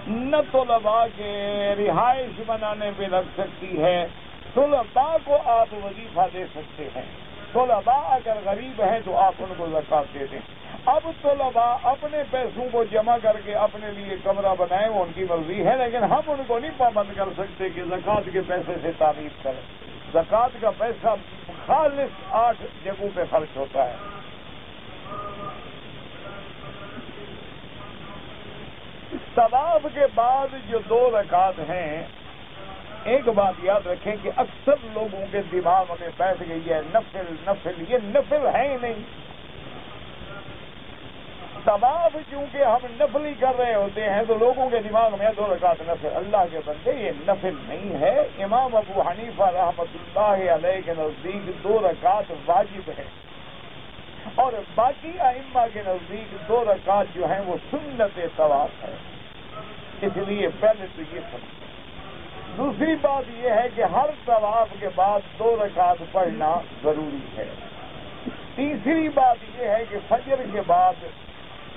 نہ طلباء کے رہائش بنانے پہ لگ سکتی ہے. طلباء کو آپ وظیفہ دے سکتے ہیں. طلباء اگر غریب ہیں تو آپ ان کو زکوٰۃ دے دیں. اب طلباء اپنے پیسوں کو جمع کر کے اپنے لیے کمرہ بنائیں، وہ ان کی مرضی ہے، لیکن ہم ان کو نہیں پابند کر سکتے کہ زکوٰۃ کے پیسے سے تعمیر کریں. زکوٰۃ کا پیسہ خالص 8 جگہوں پہ خرچ ہوتا ہے. طواف کے بعد جو 2 رکعت ہیں، ایک بات یاد رکھیں کہ اکثر لوگوں کے دماغ میں بیٹھ گئی ہے نفل نفل. یہ نفل ہے ہی نہیں. طواف چونکہ ہم نفل ہی کر رہے ہوتے ہیں تو لوگوں کے دماغ میں 2 رکعت نفل. اللہ کے بندے یہ نفل نہیں ہے. امام ابو حنیفہ رحمۃ اللہ علیہ کے نزدیک 2 رکعت واجب ہے، اور باقی ائمہ کے نزدیک 2 رکعت جو ہیں وہ سنت طواف ہے. اس لیے پہلے تو یہ سمجھ. دوسری بات یہ ہے کہ ہر طواف کے بعد 2 رکعت پڑھنا ضروری ہے. تیسری بات یہ ہے کہ فجر کے بعد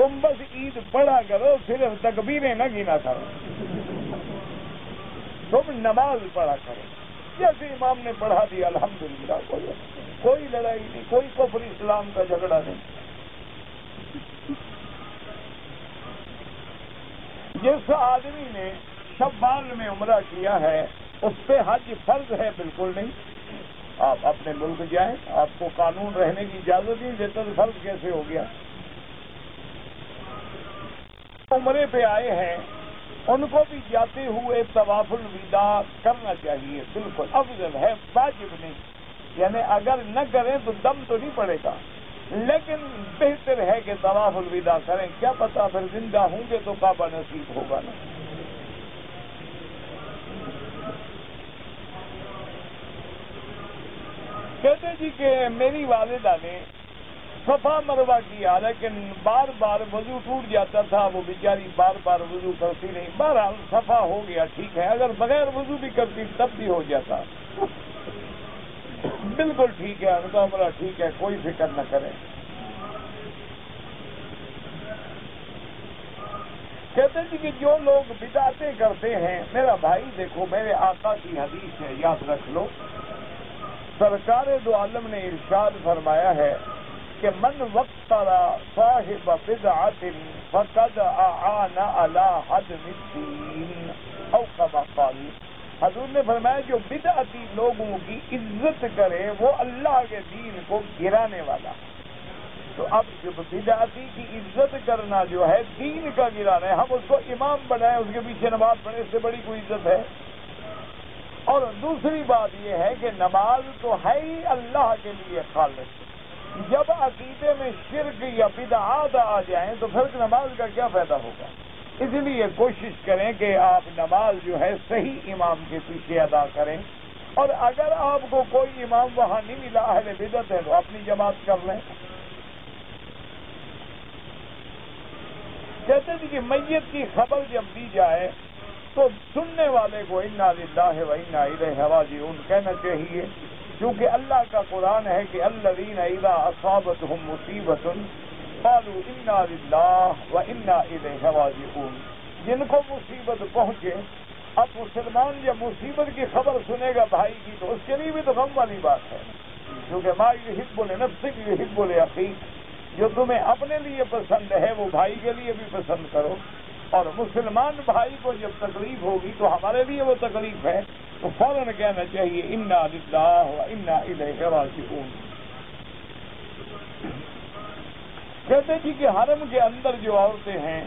تم بس عید پڑھا کرو، صرف تکبیریں نہ گنا کرو، تم نماز پڑھا کرو جیسے امام نے پڑھا دیا، الحمدللہ، کوئی لڑائی نہیں، کوئی کفر اسلام کا جھگڑا نہیں۔ جس آدمی نے شوال میں عمرہ کیا ہے اس پہ حج فرض ہے؟ بالکل نہیں۔ آپ اپنے ملک جائیں، آپ کو قانون رہنے کی اجازت نہیں دیتا تو فرض کیسے ہو گیا؟ عمرے پہ آئے ہیں ان کو بھی جاتے ہوئے طواف الوداع کرنا چاہیے، بالکل افضل ہے، واجب نہیں، یعنی اگر نہ کریں تو دم تو نہیں پڑے گا، لیکن بہتر ہے کہ طواف الوداع کریں، کیا پتا پھر زندہ ہوں گے تو کعبہ نصیب ہوگا نا۔ کہتے جی کہ میری والدہ نے صفا مروہ کیا لیکن بار بار وضو ٹوٹ جاتا تھا، وہ بیچاری بار بار وضو کرتی نہیں، بہرحال صفا ہو گیا، ٹھیک ہے، اگر بغیر وضو بھی کرتی تب بھی ہو جاتا، بالکل ٹھیک ہے، ان کا عمرہ ٹھیک ہے، کوئی فکر نہ کریں۔ کہتے جی کہ جو لوگ بدعتیں کرتے ہیں، میرا بھائی دیکھو میرے آقا کی حدیث ہے، یاد رکھ لو، سرکار دو عالم نے ارشاد فرمایا ہے کہ من وقر صاحب بدعت فقد اعان علی هدم الدین او کما قال، حضور نے فرمایا جو بدعتی لوگوں کی عزت کرے وہ اللہ کے دین کو گرانے والا۔ تو اب جب بدعتی کی عزت کرنا جو ہے دین کا گرانا ہے، ہم اس کو امام بنائیں، اس کے پیچھے نماز پڑھنے سے بڑی کوئی عزت ہے؟ اور دوسری بات یہ ہے کہ نماز تو ہے ہی اللہ کے لیے خالص، جب عقیدے میں شرک یا بدعات آ جائیں تو پھر نماز کا کیا فائدہ ہوگا؟ اس لیے کوشش کریں کہ آپ نماز جو ہے صحیح امام کے پیچھے ادا کریں، اور اگر آپ کو کوئی امام وہاں نہیں ملا، اہل بدعت ہے، تو اپنی جماعت کر لیں۔ کہتے ہیں کہ میت کی خبر جب دی جائے تو سننے والے کو انا للہ و انا الیہ راجعون کہنا چاہیے، کیونکہ اللہ کا قرآن ہے کہ الذین اذا اصابتهم مصیبۃ قالوا انا للہ و انا الیہ راجعون، جن کو مصیبت پہنچے، اب مسلمان جب مصیبت کی خبر سنے گا بھائی کی تو اس کے لیے بھی تو غم والی بات ہے، کیونکہ ما یحب لنفسک یحب لاخیک، جو تمہیں اپنے لیے پسند ہے وہ بھائی کے لیے بھی پسند کرو، اور مسلمان بھائی کو جب تکلیف ہوگی تو ہمارے لیے وہ تکلیف ہے، تو فوراً کہنا چاہیے انا للہ و انا الیہ راجعون۔ کہتے جی کہ حرم کے اندر جو عورتیں ہیں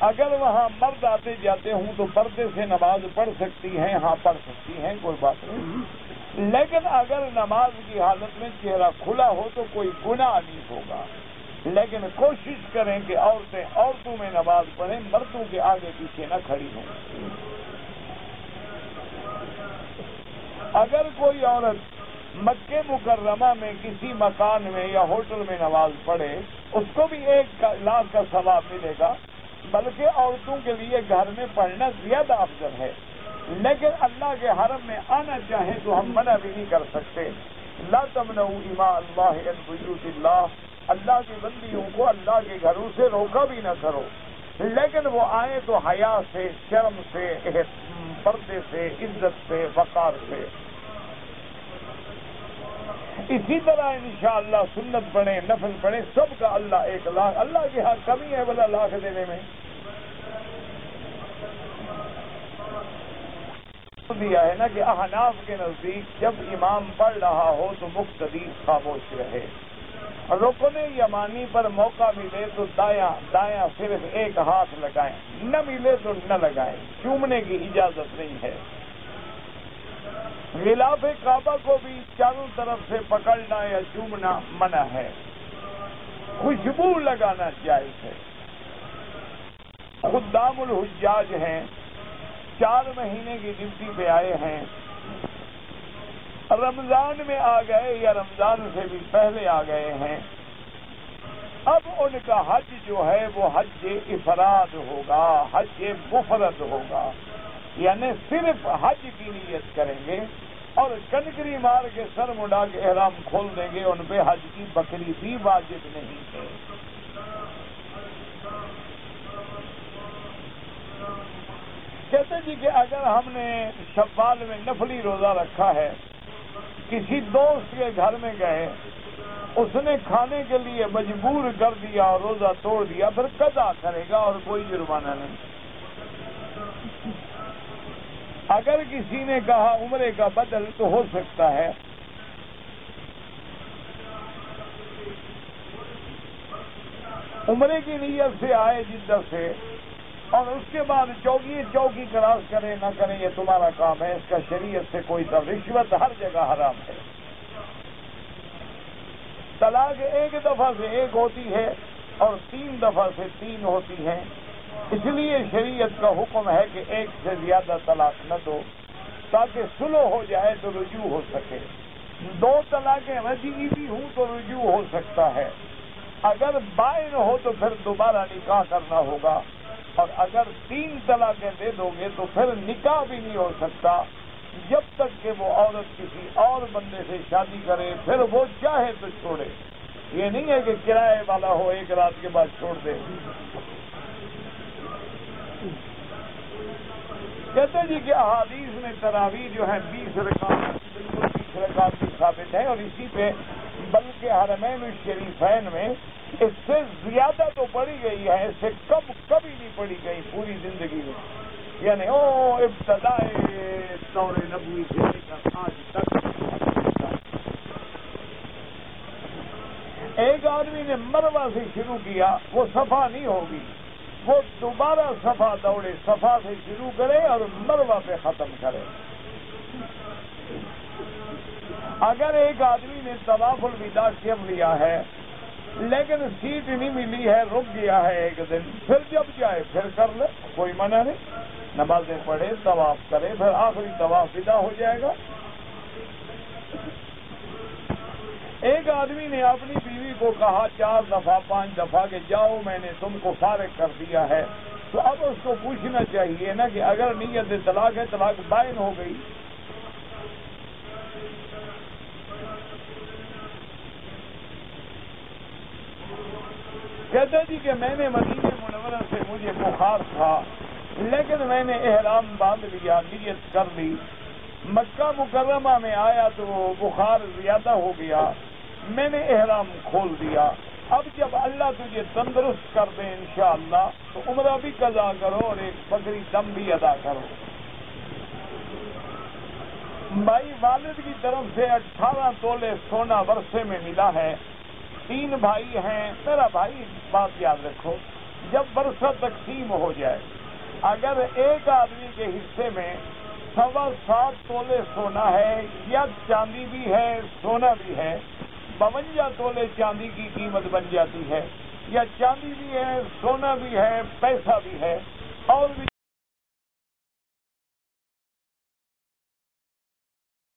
اگر وہاں مرد آتے جاتے ہوں تو پردے سے نماز پڑھ سکتی ہیں، ہاں پڑھ سکتی ہیں، کوئی بات نہیں، لیکن اگر نماز کی حالت میں چہرہ کھلا ہو تو کوئی گناہ نہیں ہوگا، لیکن کوشش کریں کہ عورتیں عورتوں میں نماز پڑھیں، مردوں کے آگے پیچھے نہ کھڑی ہوں۔ اگر کوئی عورت مکہ مکرمہ میں کسی مکان میں یا ہوٹل میں نماز پڑھے اس کو بھی 1,00,000 کا ثواب ملے گا، بلکہ عورتوں کے لیے گھر میں پڑھنا زیادہ افضل ہے، لیکن اللہ کے حرم میں آنا چاہیں تو ہم منع بھی نہیں کر سکتے۔ لا تمنعوا اماء اللہ عن بیوت اللہ، اللہ کی بندیوں کو اللہ کے گھروں سے روکا بھی نہ کرو، لیکن وہ آئیں تو حیا سے، شرم سے، پردے سے، عزت سے، وقار سے۔ اسی طرح انشاءاللہ سنت پڑھیں، نفل پڑھیں، سب کا اللہ 1,00,000، اللہ کے ہاں کمی ہے بلا لاکھ دینے میں؟ دیا ہے نا کہ احناف کے نزدیک جب امام پڑھ رہا ہو تو مقتدی خاموش رہے، رکن یمانی پر موقع ملے تو دایاں صرف ایک ہاتھ لگائیں، نہ ملے تو نہ لگائیں، چومنے کی اجازت نہیں ہے۔ غلاف کعبہ کو بھی چاروں طرف سے پکڑنا یا چومنا منع ہے، خوشبو لگانا جائز ہے۔ خدام الحجاج ہیں، 4 مہینے کی ڈیوٹی پہ آئے ہیں، رمضان میں آ گئے یا رمضان سے بھی پہلے آ گئے ہیں، اب ان کا حج جو ہے وہ حج افراد ہوگا، حج مفرد ہوگا، یعنی صرف حج کی نیت کریں گے اور کنکری مار کے سر مڈا کے احرام کھول دیں گے، ان پہ حج کی بکری بھی واجب نہیں ہے۔ کہتے جی کہ اگر ہم نے شوال میں نفلی روزہ رکھا ہے، کسی دوست کے گھر میں گئے، اس نے کھانے کے لیے مجبور کر دیا اور روزہ توڑ دیا، پھر قضا کرے گا اور کوئی جرمانہ نہیں۔ اگر کسی نے کہا عمرے کا بدل تو ہو سکتا ہے، عمرے کی نیت سے آئے جدہ سے، اور اس کے بعد چوکی کراس کرے نہ کرے یہ تمہارا کام ہے، اس کا شریعت سے کوئی رشوت ہر جگہ حرام ہے۔ طلاق ایک دفعہ سے ایک ہوتی ہے اور 3 دفعہ سے 3 ہوتی ہیں، اس لیے شریعت کا حکم ہے کہ ایک سے زیادہ طلاق نہ دو تاکہ صلح ہو جائے تو رجوع ہو سکے۔ 2 طلاقیں رجعی بھی ہوں تو رجوع ہو سکتا ہے، اگر بائن ہو تو پھر دوبارہ نکاح کرنا ہوگا، اور اگر 3 طلاقیں دے دو گے تو پھر نکاح بھی نہیں ہو سکتا جب تک کہ وہ عورت کسی اور بندے سے شادی کرے، پھر وہ چاہے تو چھوڑے۔ یہ نہیں ہے کہ کرائے والا ہو 1 رات کے بعد چھوڑ دے۔ کہتے جی کہ احادیث میں تراویح جو ہے 20 رکعت، بالکل 20 رکعت بھی ثابت ہے، اور اسی پہ بلکہ حرمین الشریفین میں اس سے زیادہ تو پڑھی گئی ہے، اس سے کم کبھی نہیں پڑھی گئی پوری زندگی میں، یعنی ابتدائے دور نبوی سے لے کر آج تک۔ ایک آدمی نے مروہ سے شروع کیا، وہ صفا نہیں ہوگی، وہ دوبارہ صفا دوڑے، صفا سے شروع کرے اور مروہ پہ ختم کرے۔ اگر ایک آدمی نے طواف الوداع کر لیا ہے لیکن سیٹ نہیں ملی ہے، رک گیا ہے 1 دن، پھر جب جائے پھر کر لے، کوئی منع نہیں، نمازیں پڑھے، طواف کرے، پھر آخری طواف ودا ہو جائے گا۔ ایک آدمی نے اپنی بیوی کو کہا 4 دفعہ 5 دفعہ کہ جاؤ میں نے تم کو فارغ کر دیا ہے، تو اب اس کو پوچھنا چاہیے نا کہ اگر نیت طلاق ہے، طلاق بائن ہو گئی۔ کہتے جی کہ میں نے مدینہ منورہ سے مجھے بخار تھا، لیکن میں نے احرام باندھ لیا، نیت کر لی، مکہ مکرمہ میں آیا تو بخار زیادہ ہو گیا، میں نے احرام کھول دیا، اب جب اللہ تجھے تندرست کر دے انشاءاللہ تو عمرہ بھی قضا کرو اور ایک بکری دم بھی ادا کرو۔ بھائی والد کی طرف سے 18 تولے سونا ورثے میں ملا ہے، 3 بھائی ہیں، میرا بھائی بات یاد رکھو، جب ورثہ تقسیم ہو جائے اگر ایک آدمی کے حصے میں 7.25 تولے سونا ہے، یا چاندی بھی ہے سونا بھی ہے، 52 تولے چاندی کی قیمت بن جاتی ہے، یا چاندی بھی ہے سونا بھی ہے پیسہ بھی ہے اور بھی